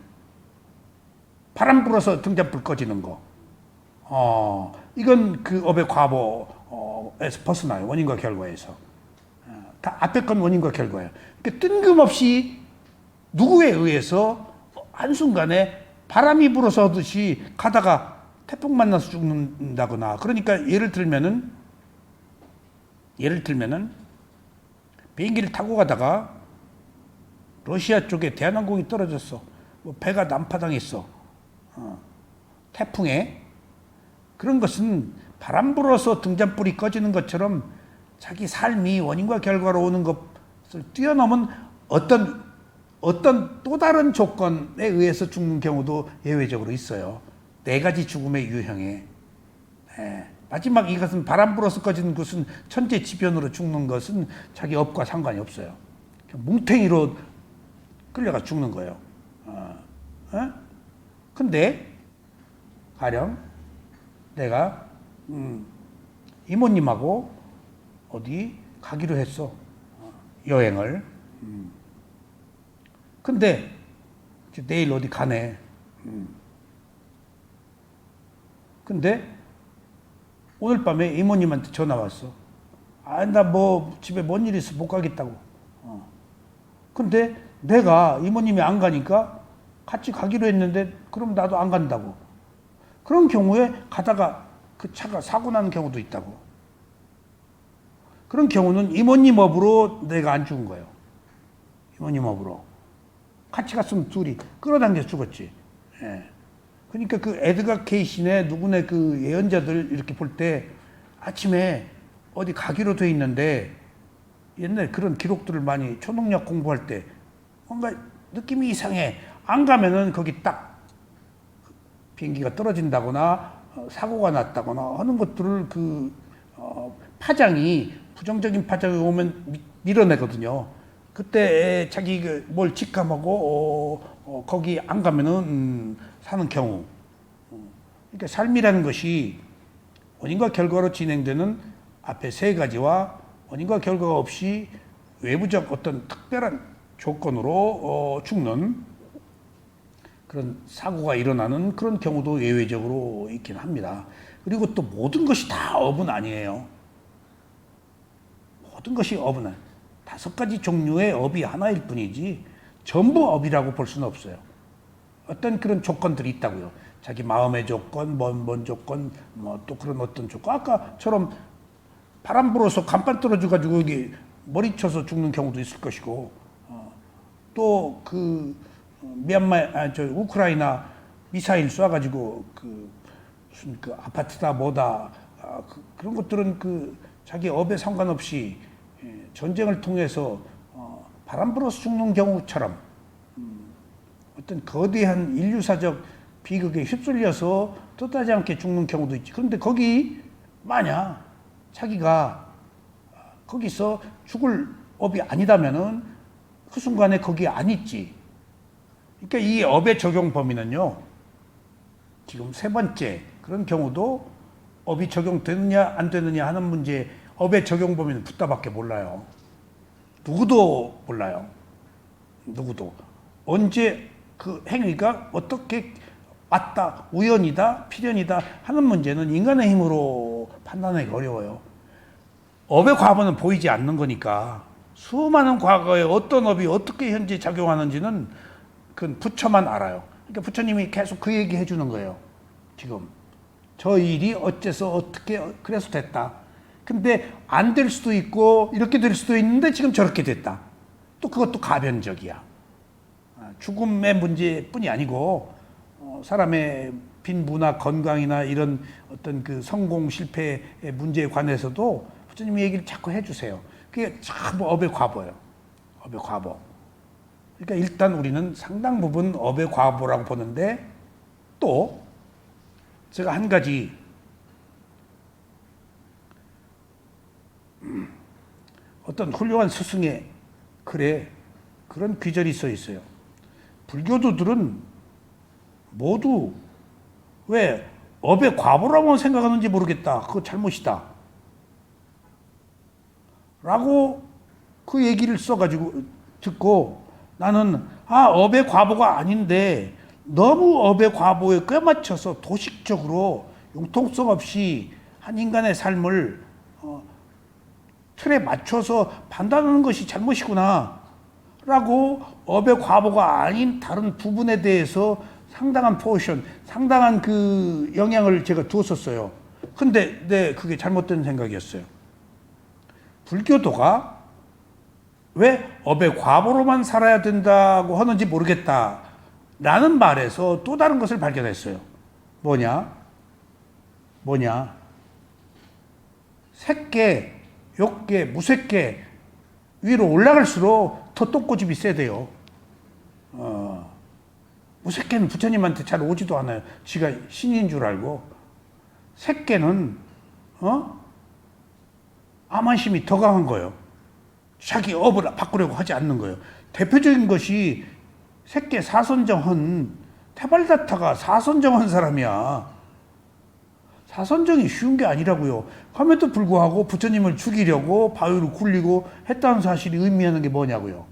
바람 불어서 등잔불 꺼지는 거. 이건 그 업의 과보에서 벗어나요. 원인과 결과에서. 다 앞에 건 원인과 결과예요. 그러니까 뜬금없이 누구에 의해서 한순간에 바람이 불어서 하듯이 가다가 태풍 만나서 죽는다거나. 그러니까 예를 들면은 비행기를 타고 가다가 러시아 쪽에 대한항공이 떨어졌어. 뭐 배가 난파당했어. 태풍에. 그런 것은 바람 불어서 등잔불이 꺼지는 것처럼 자기 삶이 원인과 결과로 오는 것을 뛰어넘은 어떤 또 다른 조건에 의해서 죽는 경우도 예외적으로 있어요. 네 가지 죽음의 유형에. 마지막 이것은 바람 불어서 꺼지는 것은 천재지변으로 죽는 것은 자기 업과 상관이 없어요. 뭉탱이로 끌려가 죽는 거예요. 근데 가령 내가 이모님하고 어디 가기로 했어. 여행을. 근데 내일 어디 가네. 근데 오늘 밤에 이모님한테 전화 왔어. 아, 나 뭐 집에 뭔 일 있어 못 가겠다고. 근데 내가 이모님이 안 가니까 같이 가기로 했는데 그럼 나도 안 간다고. 그런 경우에 가다가 그 차가 사고 나는 경우도 있다고. 그런 경우는 이모님 업으로 내가 안 죽은 거예요. 이모님 업으로. 같이 갔으면 둘이 끌어당겨 죽었지. 예. 그러니까 그 에드가 케이신의 누구네 그 예언자들 이렇게 볼 때 아침에 어디 가기로 돼 있는데 옛날 그런 기록들을 많이 초능력 공부할 때 뭔가 느낌이 이상해. 안 가면은 거기 딱 비행기가 떨어진다거나 사고가 났다거나 하는 것들을 파장이 부정적인 파장이 오면 밀어내거든요. 그때 자기 뭘 직감하고 거기 안 가면은 사는 경우. 그러니까 삶이라는 것이 원인과 결과로 진행되는 앞에 세 가지와 원인과 결과가 없이 외부적 어떤 특별한 조건으로 죽는 그런 사고가 일어나는 그런 경우도 예외적으로 있긴 합니다. 그리고 또 모든 것이 다 업은 아니에요. 모든 것이 업은 아니에요. 5가지 종류의 업이 하나일 뿐이지 전부 업이라고 볼 수는 없어요. 어떤 그런 조건들이 있다고요. 자기 마음의 조건, 뭔 조건, 뭐 또 그런 어떤 조건. 아까처럼 바람 불어서 간판 떨어져가지고 여기 머리 쳐서 죽는 경우도 있을 것이고, 또 우크라이나 미사일 쏴가지고 무슨 아파트다 뭐다 그런 것들은 자기 업에 상관없이 전쟁을 통해서 바람 불어서 죽는 경우처럼 어떤 거대한 인류사적 비극에 휩쓸려서 뜻하지 않게 죽는 경우도 있지. 그런데 거기 만약 자기가 거기서 죽을 업이 아니다면은 그 순간에 거기에 안 있지. 그러니까 이 업의 적용 범위는요, 지금 3번째 그런 경우도 업이 적용되느냐 안 되느냐 하는 문제, 업의 적용 범위는 붓다밖에 몰라요. 누구도 몰라요. 누구도. 언제 그 행위가 어떻게 맞다, 우연이다, 필연이다 하는 문제는 인간의 힘으로 판단하기 어려워요. 업의 과거는 보이지 않는 거니까 수많은 과거에 어떤 업이 어떻게 현재 작용하는지는 그건 부처만 알아요. 그러니까 부처님이 계속 그 얘기 해주는 거예요. 지금 저 일이 어째서 어떻게 그래서 됐다. 근데 안 될 수도 있고 이렇게 될 수도 있는데 지금 저렇게 됐다. 또 그것도 가변적이야. 죽음의 문제뿐이 아니고 사람의 빈부나 건강이나 이런 어떤 성공 실패의 문제에 관해서도 부처님이 얘기를 자꾸 해주세요. 그게 참 업의 과보예요. 업의 과보. 그러니까 일단 우리는 상당 부분 업의 과보라고 보는데, 또 제가 한 가지 어떤 훌륭한 스승의 글에 그런 귀절이 써 있어요. 불교도들은 모두 왜 업의 과보라고 생각하는지 모르겠다. 그거 잘못이다. 라고 그 얘기를 써가지고 듣고 나는 업의 과보가 아닌데 너무 업의 과보에 꿰맞춰서 도식적으로 융통성 없이 한 인간의 삶을 틀에 맞춰서 판단하는 것이 잘못이구나 라고 업의 과보가 아닌 다른 부분에 대해서 상당한 포션, 상당한 영향을 제가 두었었어요. 근데 그게 잘못된 생각이었어요. 불교도가 왜 업의 과보로만 살아야 된다고 하는지 모르겠다 라는 말에서 또 다른 것을 발견했어요. 뭐냐? 색계, 욕계, 무색계 위로 올라갈수록 더 똥꼬집이 세대요. 무색계는 부처님한테 잘 오지도 않아요. 지가 신인 줄 알고. 색계는 암환심이 더 강한 거예요. 자기 업을 바꾸려고 하지 않는 거예요. 대표적인 것이 색계 사선정헌, 태발다타가 사선정헌 사람이야. 사선정이 쉬운 게 아니라고요. 그럼에도 불구하고 부처님을 죽이려고 바위로 굴리고 했다는 사실이 의미하는 게 뭐냐고요.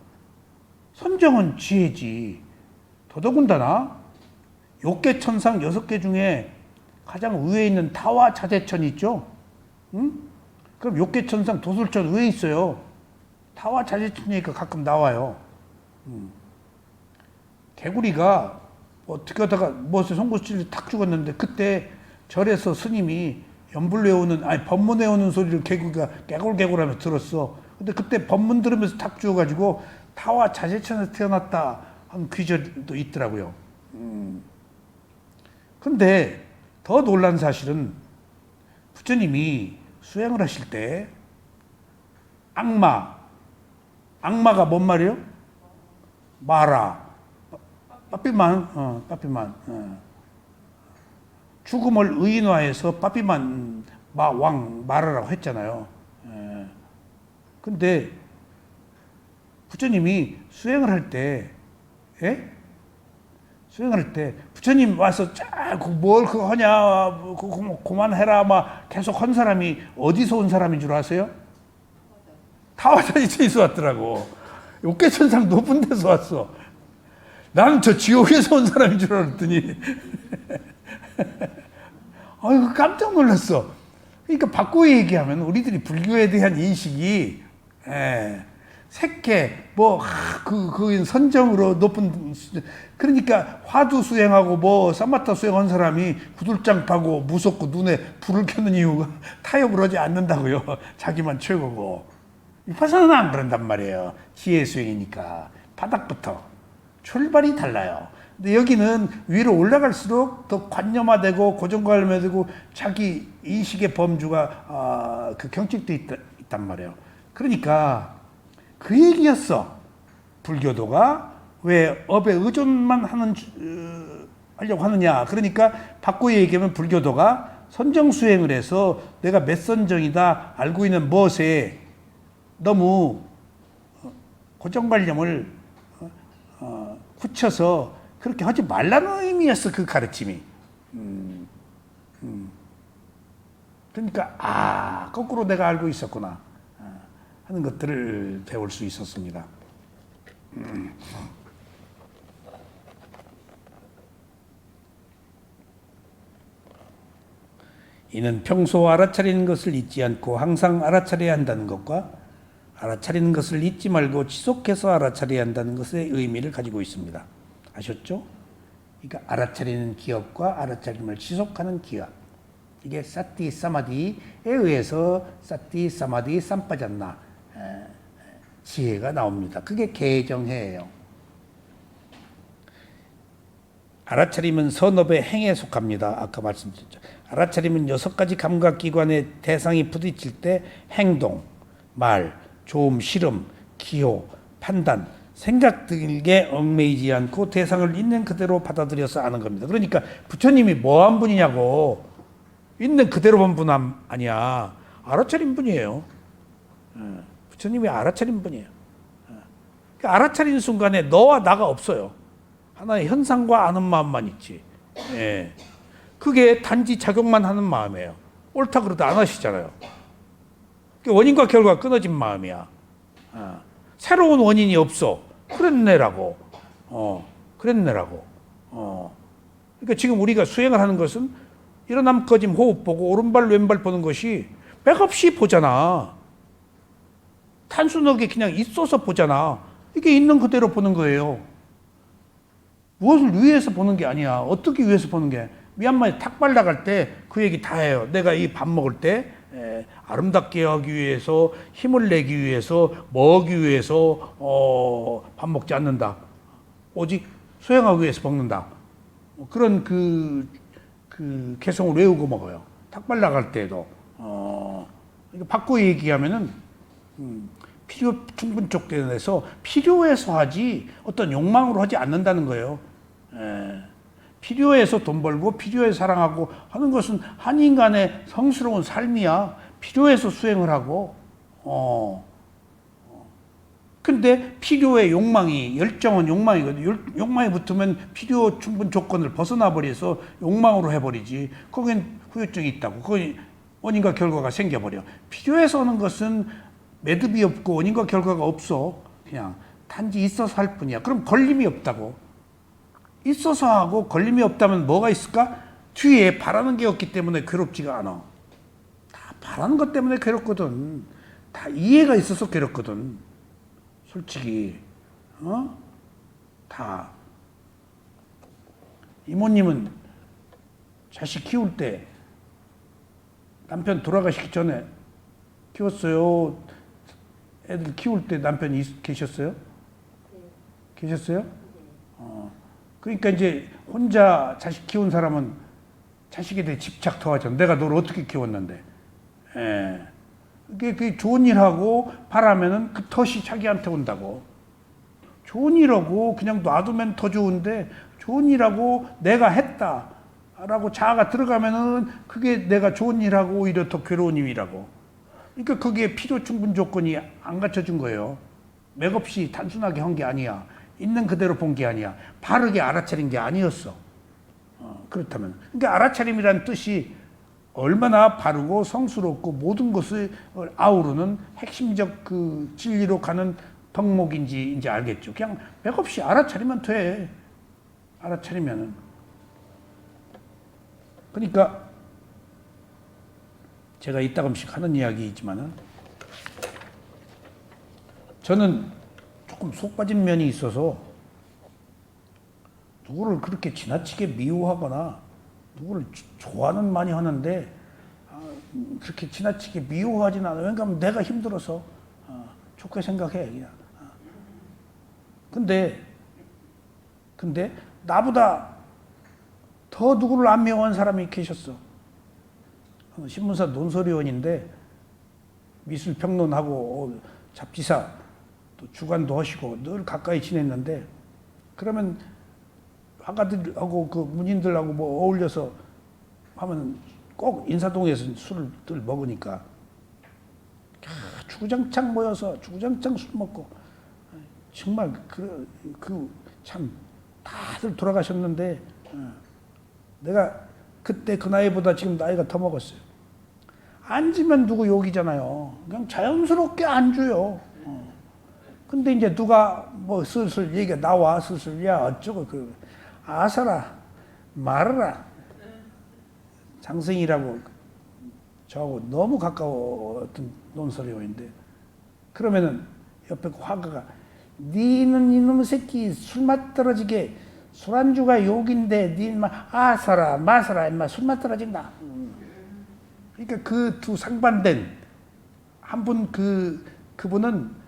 선정은 지혜지. 더더군다나 욕계 천상 6개 중에 가장 위에 있는 타와 자재천이 있죠. 응? 그럼 욕계천상 도술천 위에 있어요. 타와 자재천 얘기가 가끔 나와요. 개구리가 어떻게 하다가 무엇에 송곳질이 탁 죽었는데 그때 절에서 스님이 연불 외우는 아니 법문 외우는 소리를 개구리가 개굴개굴하면서 들었어. 근데 그때 법문 들으면서 탁 죽어가지고 타와 자재천에서 태어났다 하는 귀절도 있더라고요. 근데 더 놀란 사실은 부처님이 수행을 하실 때 악마가 뭔 말이에요? 마라 빠삐만 죽음을 의인화해서 빠삐만 마라라고 했잖아요. 근데 부처님이 수행을 할 때 수행할 때 부처님 와서 자꾸 뭘 그거 하냐 그만해라 막 계속 한 사람이 어디서 온 사람인 줄 아세요? 타와자지천에서 왔더라고. 욕계천상 높은 데서 왔어. 나는 저 지옥에서 온 사람인 줄 알았더니 아이고 깜짝 놀랐어. 그러니까 바꾸어 얘기하면 우리들이 불교에 대한 인식이 색계 그 선정으로 높은 그러니까 화두 수행하고 사마타 수행한 사람이 구들장 파고 무섭고 눈에 불을 켜는 이유가 타협을 하지 않는다고요. 자기만 최고고. 위파사나는 안 그런단 말이에요. 지혜 수행이니까 바닥부터 출발이 달라요. 근데 여기는 위로 올라갈수록 더 관념화되고 고정관념화되고 자기 인식의 범주가 그 경직돼 있단 말이에요. 그러니까 그 얘기였어. 불교도가 왜 업에 의존만 하려고 하느냐. 그러니까 바꿔 얘기하면 불교도가 선정수행을 해서 내가 몇 선정이다 알고 있는 무엇에 너무 고정관념을 굳혀서 그렇게 하지 말라는 의미였어. 그 가르침이. 그러니까 거꾸로 내가 알고 있었구나 하는 것들을 배울 수 있었습니다. 이는 평소 알아차리는 것을 잊지 않고 항상 알아차려야 한다는 것과 알아차리는 것을 잊지 말고 지속해서 알아차려야 한다는 것의 의미를 가지고 있습니다. 아셨죠? 그러니까 알아차리는 기업과 알아차림을 지속하는 기업. 이게 사티 사마디에 의해서 사티 사마디 삼빠졌나 지혜가 나옵니다. 그게 개정해예요. 알아차림은 선업의 행에 속합니다. 아까 말씀드렸죠. 알아차림은 6가지 감각기관의 대상이 부딪힐 때 행동, 말, 조음, 실험, 기호, 판단, 생각 등에 얽매이지 않고 대상을 있는 그대로 받아들여서 아는 겁니다. 그러니까 부처님이 뭐한 분이냐고. 있는 그대로 본 분 아니야. 알아차린 분이에요. 부처님이 알아차린 분이에요. 그러니까 알아차린 순간에 너와 나가 없어요. 하나의 현상과 아는 마음만 있지. 그게 단지 작용만 하는 마음이에요. 옳다 그러다 안 하시잖아요. 원인과 결과가 끊어진 마음이야. 새로운 원인이 없어. 그랬네라고. 그랬네라고. 그러니까 지금 우리가 수행을 하는 것은 일어남 꺼짐 호흡 보고 오른발 왼발 보는 것이 맥없이 보잖아. 단순하게 그냥 있어서 보잖아. 이게 있는 그대로 보는 거예요. 무엇을 위해서 보는 게 아니야. 어떻게 위해서 보는 게. 미얀마에 탁발 나갈 때 그 얘기 다 해요. 내가 이 밥 먹을 때 아름답게 하기 위해서 힘을 내기 위해서 먹기 위해서 밥 먹지 않는다. 오직 수행하기 위해서 먹는다. 그런 그 개성을 외우고 먹어요. 탁발 나갈 때도. 바꿔 얘기하면은 필요 충분 족대에서 필요해서 하지 어떤 욕망으로 하지 않는다는 거예요. 필요해서 돈 벌고 필요해서 사랑하고 하는 것은 한 인간의 성스러운 삶이야. 필요해서 수행을 하고. 근데 필요의 욕망이 열정은 욕망이거든. 욕망이 붙으면 필요 충분 조건을 벗어나 버려서 욕망으로 해버리지. 거긴 후유증이 있다고. 거기 원인과 결과가 생겨버려. 필요해서 하는 것은 매듭이 없고 원인과 결과가 없어. 그냥 단지 있어서 할 뿐이야. 그럼 걸림이 없다고. 있어서 하고 걸림이 없다면 뭐가 있을까? 뒤에 바라는 게 없기 때문에 괴롭지가 않아. 다 바라는 것 때문에 괴롭거든. 다 이해가 있어서 괴롭거든. 솔직히. 다. 이모님은 자식 키울 때 남편 돌아가시기 전에 키웠어요? 애들 키울 때 남편이 계셨어요? 계셨어요? 그러니까 이제 혼자 자식 키운 사람은 자식에 대해 집착 더 하죠. 내가 너를 어떻게 키웠는데. 예. 그게 좋은 일 하고 바라면은 그 덫이 자기한테 온다고. 좋은 일하고 그냥 놔두면 더 좋은데 좋은 일하고 내가 했다라고 자아가 들어가면은 그게 내가 좋은 일하고 오히려 더 괴로운 일이라고. 그러니까 그게 필요 충분 조건이 안 갖춰진 거예요. 맥없이 단순하게 한 게 아니야. 있는 그대로 본 게 아니야. 바르게 알아차린 게 아니었어. 그렇다면. 그러니까 알아차림이라는 뜻이 얼마나 바르고 성스럽고 모든 것을 아우르는 핵심적 그 진리로 가는 덕목인지 이제 알겠죠. 그냥 맥없이 알아차리면 돼. 알아차리면은. 그러니까 제가 이따금씩 하는 이야기이지만은 저는 조금 속 빠진 면이 있어서 누구를 그렇게 지나치게 미워하거나 누구를 좋아는 많이 하는데 그렇게 지나치게 미워하진 않아요. 왜냐하면 내가 힘들어서 좋게 생각해 그냥. 근데 나보다 더 누구를 안 미워한 사람이 계셨어. 신문사 논설위원인데 미술평론하고 잡지사 또 주간도 하시고 늘 가까이 지냈는데 그러면 화가들하고 그 문인들하고 뭐 어울려서 하면 꼭 인사동에서 술을 늘 먹으니까 주구장창 모여서 주구장창 술 먹고 정말 참 다들 돌아가셨는데 내가 그때 그 나이보다 지금 나이가 더 먹었어요. 앉으면 누구 욕이잖아요. 그냥 자연스럽게 앉아요. 근데 이제 누가 뭐 슬슬 얘기가 나와 슬슬 야 어쩌고 아서라 말아라. 장승이라고 저하고 너무 가까웠던 논설위원인데 그러면은 옆에 그 화가가 니는 이놈의 새끼 술맛 떨어지게 술안주가 욕인데 니 인마 아서라 마서라 인마 술맛 떨어진다. 그러니까 그 두 상반된 한 분 그분은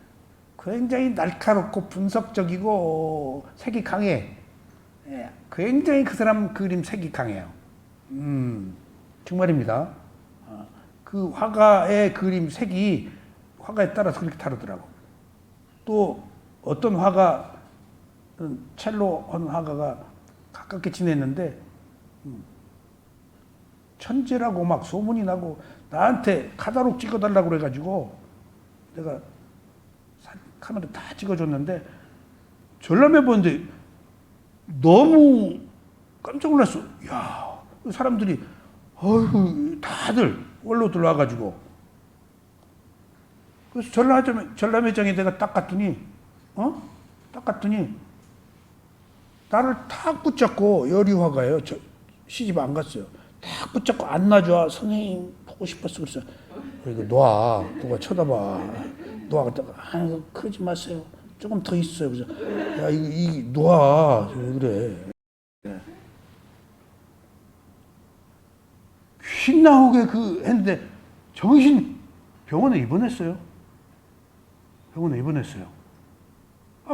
굉장히 날카롭고 분석적이고 색이 강해. 굉장히 그 사람 그림 색이 강해요. 정말입니다. 그 화가의 그림 색이 화가에 따라서 그렇게 다르더라고. 또 어떤 화가 첼로 하는 화가가 가깝게 지냈는데 천재라고 막 소문이 나고 나한테 카다록 찍어달라고 그래가지고 내가 카메라 다 찍어줬는데 전람회 보는데 너무 깜짝 놀랐어. 야, 사람들이 다들 원로들 와가지고 그래서 전람회장에 내가 딱 갔더니 나를 탁 붙잡고 여리화가예요. 시집 안 갔어요. 딱 붙잡고 안 놔줘. 선생님 보고 싶었어. 그래서 이거 놔. 누가 쳐다봐. 놔. 그랬다가 그러지 마세요. 조금 더 있어요. 그래서 야 이 놔. 왜 그래. 휙 나오게 했는데 정신 병원에 입원했어요.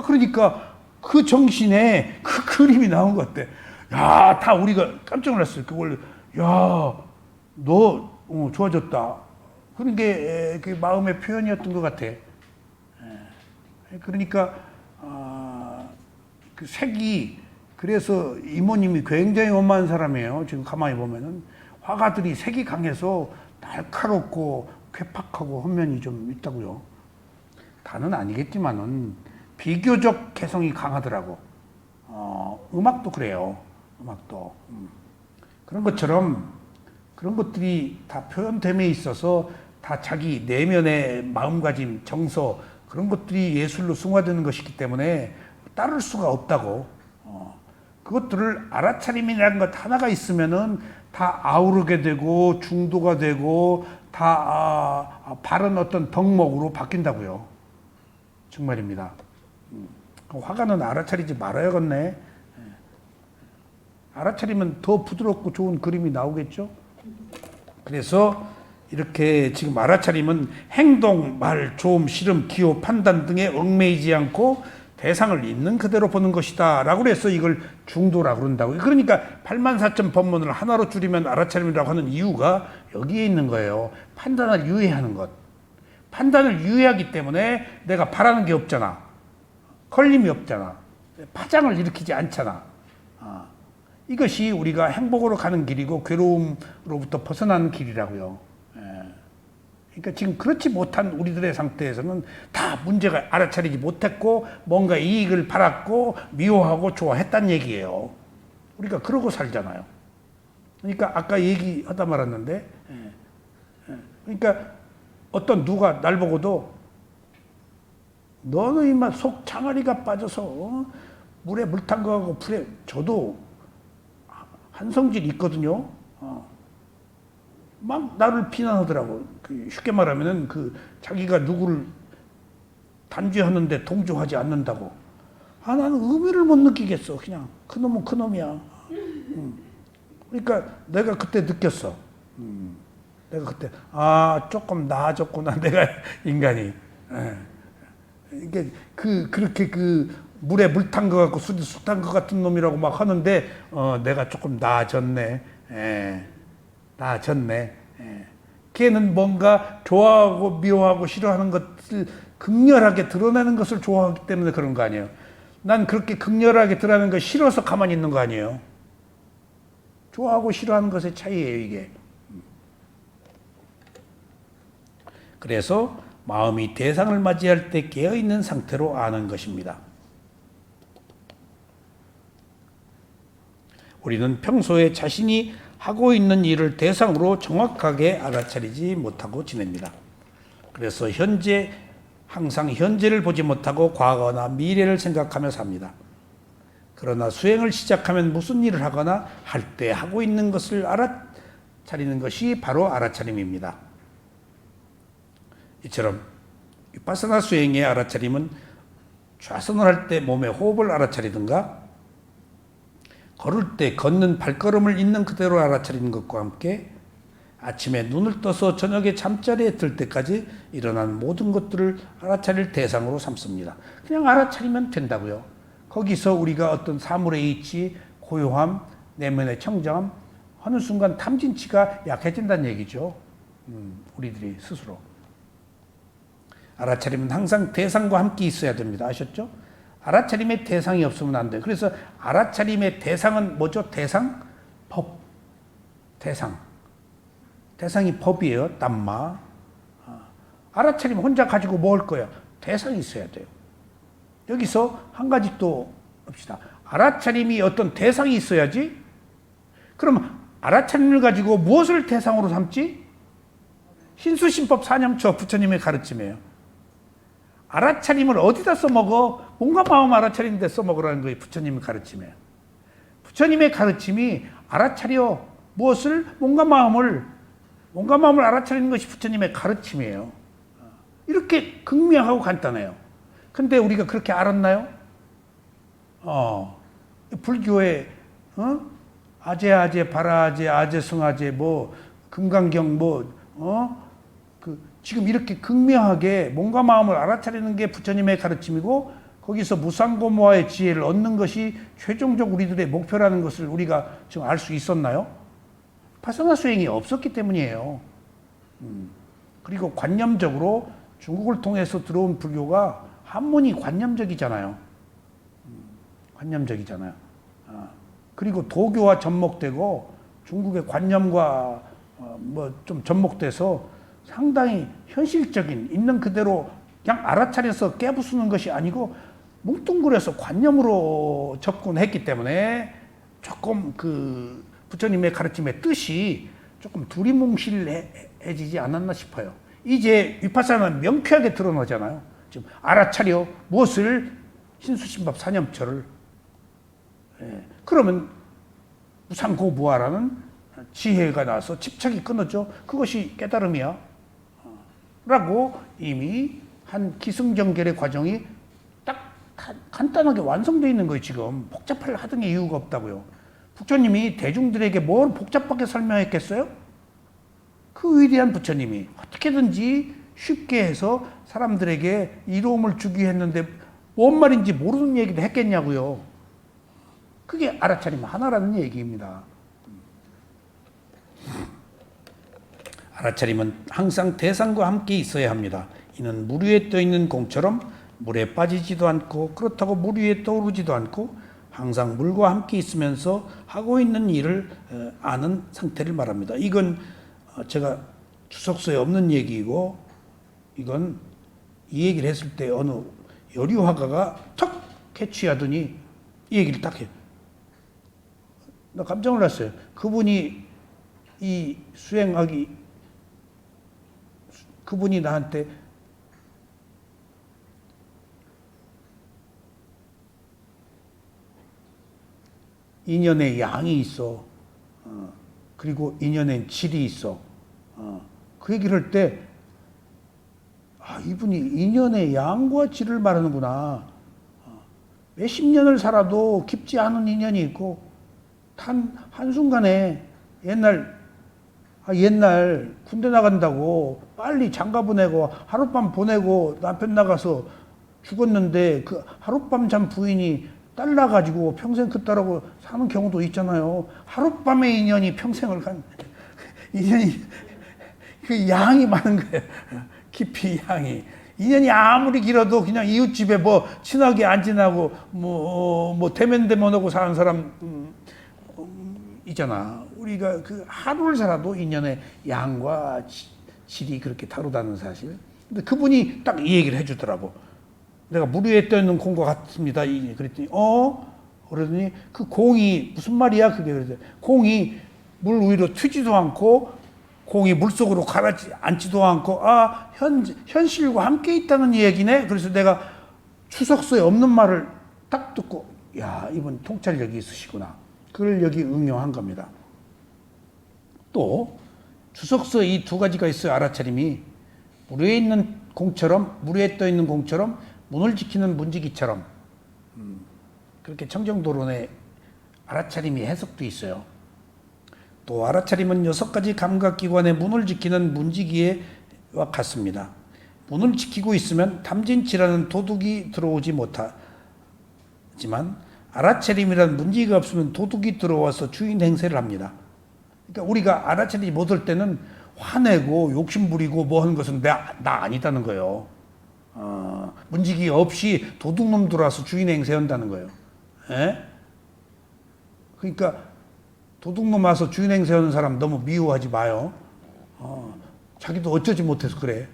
그러니까 그 정신에 그 그림이 나온 것 같아. 야, 다 우리가 깜짝 놀랐어요. 그걸 야, 너 좋아졌다. 그런 게 그 마음의 표현이었던 것 같아. 그러니까 그 색이 그래서 이모님이 굉장히 엄한 사람이에요. 지금 가만히 보면은 화가들이 색이 강해서 날카롭고 괴팍하고 한 면이 좀 있다고요. 다는 아니겠지만은 비교적 개성이 강하더라고. 음악도 그래요. 음악도 그런 것처럼 그런 것들이 다 표현됨에 있어서 다 자기 내면의 마음가짐, 정서 그런 것들이 예술로 승화되는 것이기 때문에 따를 수가 없다고. 그것들을 알아차림이라는 것 하나가 있으면은 다 아우르게 되고 중도가 되고 다 바른 어떤 덕목으로 바뀐다고요. 정말입니다. 화가는 알아차리지 말아야겠네. 알아차리면 더 부드럽고 좋은 그림이 나오겠죠. 그래서 이렇게 지금 알아차림은 행동, 말, 조음, 시름, 기호, 판단 등에 얽매이지 않고 대상을 있는 그대로 보는 것이다 라고 해서 이걸 중도라고 그런다고요. 그러니까 84점 법문을 하나로 줄이면 알아차림이라고 하는 이유가 여기에 있는 거예요. 판단을 유예하는 것. 판단을 유예하기 때문에 내가 바라는 게 없잖아. 걸림이 없잖아. 파장을 일으키지 않잖아. 이것이 우리가 행복으로 가는 길이고 괴로움으로부터 벗어나는 길이라고요. 그러니까 지금 그렇지 못한 우리들의 상태에서는 다 문제가 알아차리지 못했고 뭔가 이익을 바랐고 미워하고 좋아했단 얘기예요. 우리가 그러고 살잖아요. 그러니까 아까 얘기하다 말았는데 그러니까 어떤 누가 날 보고도 너는 이만 속 장아리가 빠져서 물에 물 탄 거하고 풀에 저도 한 성질이 있거든요. 막 나를 비난하더라고. 쉽게 말하면은 자기가 누구를 단죄하는데 동조하지 않는다고. 나는 의미를 못 느끼겠어. 그냥 그놈은 그놈이야. 그러니까 내가 그때 느꼈어. 내가 그때 조금 나아졌구나 내가 인간이. 이게 그렇게 물에 물 탄 거 같고 술에 술 탄 거 같은 놈이라고 막 하는데 내가 조금 나아졌네. 나아졌네. 걔는 뭔가 좋아하고 미워하고 싫어하는 것을 극렬하게 드러내는 것을 좋아하기 때문에 그런 거 아니에요. 난 그렇게 극렬하게 드러내는 거 싫어서 가만히 있는 거 아니에요. 좋아하고 싫어하는 것의 차이예요, 이게. 그래서 마음이 대상을 맞이할 때 깨어있는 상태로 아는 것입니다. 우리는 평소에 자신이 하고 있는 일을 대상으로 정확하게 알아차리지 못하고 지냅니다. 그래서 항상 현재를 보지 못하고 과거나 미래를 생각하며 삽니다. 그러나 수행을 시작하면 무슨 일을 하거나 할 때 하고 있는 것을 알아차리는 것이 바로 알아차림입니다. 이처럼 위파사나 수행의 알아차림은 좌선을 할 때 몸의 호흡을 알아차리든가 걸을 때 걷는 발걸음을 있는 그대로 알아차리는 것과 함께 아침에 눈을 떠서 저녁에 잠자리에 들 때까지 일어난 모든 것들을 알아차릴 대상으로 삼습니다. 그냥 알아차리면 된다고요. 거기서 우리가 어떤 사물의 이치, 고요함, 내면의 청정함 하는 순간 탐진치가 약해진다는 얘기죠. 우리들이 스스로. 알아차림은 항상 대상과 함께 있어야 됩니다. 아셨죠? 알아차림의 대상이 없으면 안 돼요. 그래서 알아차림의 대상은 뭐죠? 대상? 법. 대상. 대상이 법이에요. 땀마. 알아차림 혼자 가지고 뭐 할 거예요? 대상이 있어야 돼요. 여기서 한 가지 또 봅시다. 알아차림이 어떤 대상이 있어야지? 그럼 알아차림을 가지고 무엇을 대상으로 삼지? 신수신법 사념처 부처님의 가르침이에요. 알아차림을 어디다 써먹어? 몸과 마음 알아차리는 데 써먹으라는 거예요. 부처님의 가르침이에요. 부처님의 가르침이 알아차려. 무엇을? 몸과 마음을 알아차리는 것이 부처님의 가르침이에요. 이렇게 극명하고 간단해요. 근데 우리가 그렇게 알았나요? 불교에 아제, 바라아제, 아제승아제, 금강경, 지금 이렇게 극명하게 몸과 마음을 알아차리는 게 부처님의 가르침이고 거기서 무상고모화의 지혜를 얻는 것이 최종적 우리들의 목표라는 것을 우리가 지금 알 수 있었나요? 파사나 수행이 없었기 때문이에요. 그리고 관념적으로 중국을 통해서 들어온 불교가 한문이 관념적이잖아요. 관념적이잖아요. 그리고 도교와 접목되고 중국의 관념과 좀 접목돼서 상당히 현실적인 있는 그대로 그냥 알아차려서 깨부수는 것이 아니고 뭉뚱그려서 관념으로 접근했기 때문에 조금 부처님의 가르침의 뜻이 조금 두리뭉실해지지 않았나 싶어요. 이제 위파사나는 명쾌하게 드러나잖아요. 지금 알아차려 무엇을? 신수신법 사념처를. 그러면 무상고무하라는 지혜가 나서 집착이 끊어져. 그것이 깨달음이야. 라고 이미 한 기승전결의 과정이 딱 간단하게 완성되어 있는 거예요. 지금 복잡할 하등의 이유가 없다고요. 부처님이 대중들에게 뭘 복잡하게 설명했겠어요? 그 위대한 부처님이 어떻게든지 쉽게 해서 사람들에게 이로움을 주기 했는데 뭔 말인지 모르는 얘기도 했겠냐고요. 그게 알아차림 하나라는 얘기입니다. 알아차림은 항상 대상과 함께 있어야 합니다. 이는 물 위에 떠 있는 공처럼 물에 빠지지도 않고 그렇다고 물 위에 떠오르지도 않고 항상 물과 함께 있으면서 하고 있는 일을 아는 상태를 말합니다. 이건 제가 주석서에 없는 얘기이고 이건 이 얘기를 했을 때 어느 여류화가가 턱 캐치하더니 이 얘기를 딱 해요. 나 깜짝 놀랐어요. 그분이 이 수행하기 그분이 나한테 인연의 양이 있어. 그리고 인연의 질이 있어. 그 얘기를 할 때, 이분이 인연의 양과 질을 말하는구나. 몇십 년을 살아도 깊지 않은 인연이 있고, 한순간에 옛날 군대 나간다고 빨리 장가 보내고 하룻밤 보내고 남편 나가서 죽었는데 그 하룻밤 잔 부인이 딸 나가지고 평생 그 딸하고 사는 경우도 있잖아요. 하룻밤의 인연이 평생을 간 인연이 그 양이 많은 거예요. 깊이 양이. 인연이 아무리 길어도 그냥 이웃집에 뭐 친하게 안 지나고 뭐 대면대면하고 사는 사람 있잖아. 우리가 그 하루를 살아도 인연의 양과 질이 그렇게 다르다는 사실. 근데 그분이 딱 이 얘기를 해주더라고. 내가 물 위에 떠 있는 공과 같습니다. 그랬더니 그러더니 그 공이 무슨 말이야? 그게 그랬더니 공이 물 위로 튀지도 않고 공이 물 속으로 가라앉지도 않고 현실과 함께 있다는 얘기네. 그래서 내가 추석서에 없는 말을 딱 듣고 야, 이분 통찰력이 있으시구나. 그걸 여기 응용한 겁니다. 또 주석서 이 두 가지가 있어요. 알아차림이 물 위에 있는 공처럼 물 위에 떠 있는 공처럼 문을 지키는 문지기처럼 그렇게 청정도론의 알아차림이 해석도 있어요. 또 알아차림은 6가지 감각기관의 문을 지키는 문지기와 같습니다. 문을 지키고 있으면 탐진치라는 도둑이 들어오지 못하지만 알아차림이라는 문지기가 없으면 도둑이 들어와서 주인 행세를 합니다. 그러니까 우리가 알아차림이 못할 때는 화내고 욕심부리고 뭐 하는 것은 나 아니다는 거예요. 문지기 없이 도둑놈 들어와서 주인 행세한다는 거예요. 그러니까 도둑놈 와서 주인 행세하는 사람 너무 미워하지 마요. 자기도 어쩌지 못해서 그래.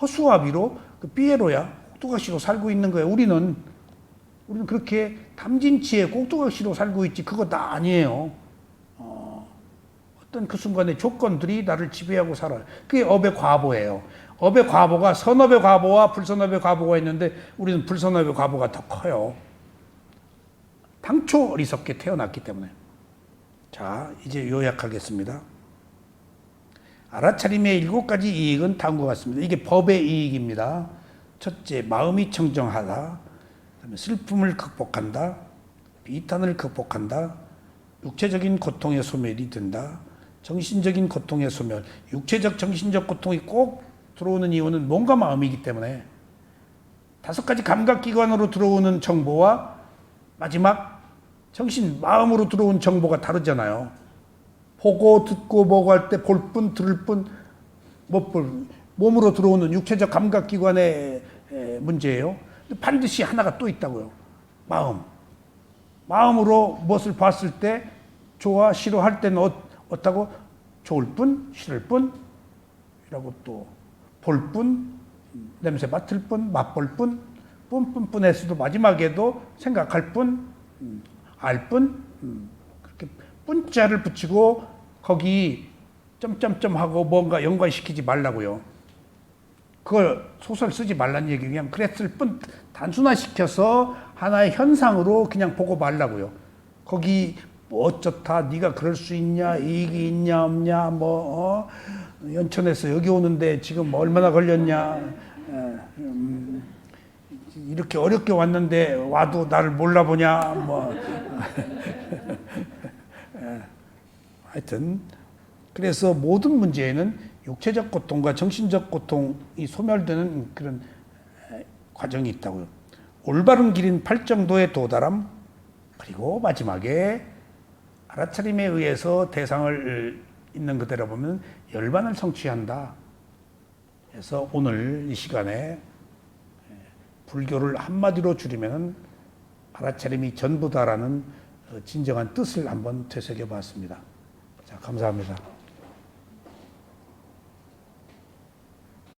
허수아비로 그 삐에로야 꼭두각시로 살고 있는 거예요. 우리는 그렇게 탐진치에 꼭두각시로 살고 있지 그거 다 아니에요. 어떤 그 순간에 조건들이 나를 지배하고 살아요. 그게 업의 과보예요. 업의 과보가 선업의 과보와 불선업의 과보가 있는데 우리는 불선업의 과보가 더 커요. 당초 어리석게 태어났기 때문에. 자, 이제 요약하겠습니다. 알아차림의 7가지 이익은 다음과 같습니다. 이게 법의 이익입니다. 첫째, 마음이 청정하다. 그다음에 슬픔을 극복한다. 비탄을 극복한다. 육체적인 고통의 소멸이 된다. 정신적인 고통의 소멸. 육체적, 정신적 고통이 꼭 들어오는 이유는 몸과 마음이기 때문에 5가지 감각기관으로 들어오는 정보와 마지막 정신, 마음으로 들어온 정보가 다르잖아요. 보고 듣고 뭐고 할 때 볼 뿐, 들을 뿐, 못 볼. 몸으로 들어오는 육체적 감각기관의 문제예요. 반드시 하나가 또 있다고요. 마음. 마음으로 무엇을 봤을 때 좋아, 싫어할 때는 어떻다고? 좋을 뿐, 싫을 뿐, 이라고 또 볼 뿐, 냄새 맡을 뿐, 맛볼 뿐, 뿐뿐뿐해서도 마지막에도 생각할 뿐, 알 뿐, 그렇게 뿐자를 붙이고 거기 점점점하고 뭔가 연관시키지 말라고요. 그걸 소설 쓰지 말란 얘기 그냥 그랬을 뿐 단순화시켜서 하나의 현상으로 그냥 보고 말라고요. 거기 뭐 어쩌다 네가 그럴 수 있냐, 이익이 있냐 없냐, 뭐 연천에서 여기 오는데 지금 얼마나 걸렸냐, 이렇게 어렵게 왔는데 와도 나를 몰라보냐, 뭐 하여튼 그래서 모든 문제에는 육체적 고통과 정신적 고통이 소멸되는 그런 과정이 있다고요. 올바른 길인 팔정도에 도달함, 그리고 마지막에 알아차림에 의해서 대상을 있는 그대로 보면 열반을 성취한다. 그래서 오늘 이 시간에 불교를 한마디로 줄이면 알아차림이 전부다라는 진정한 뜻을 한번 되새겨 봤습니다. 자, 감사합니다.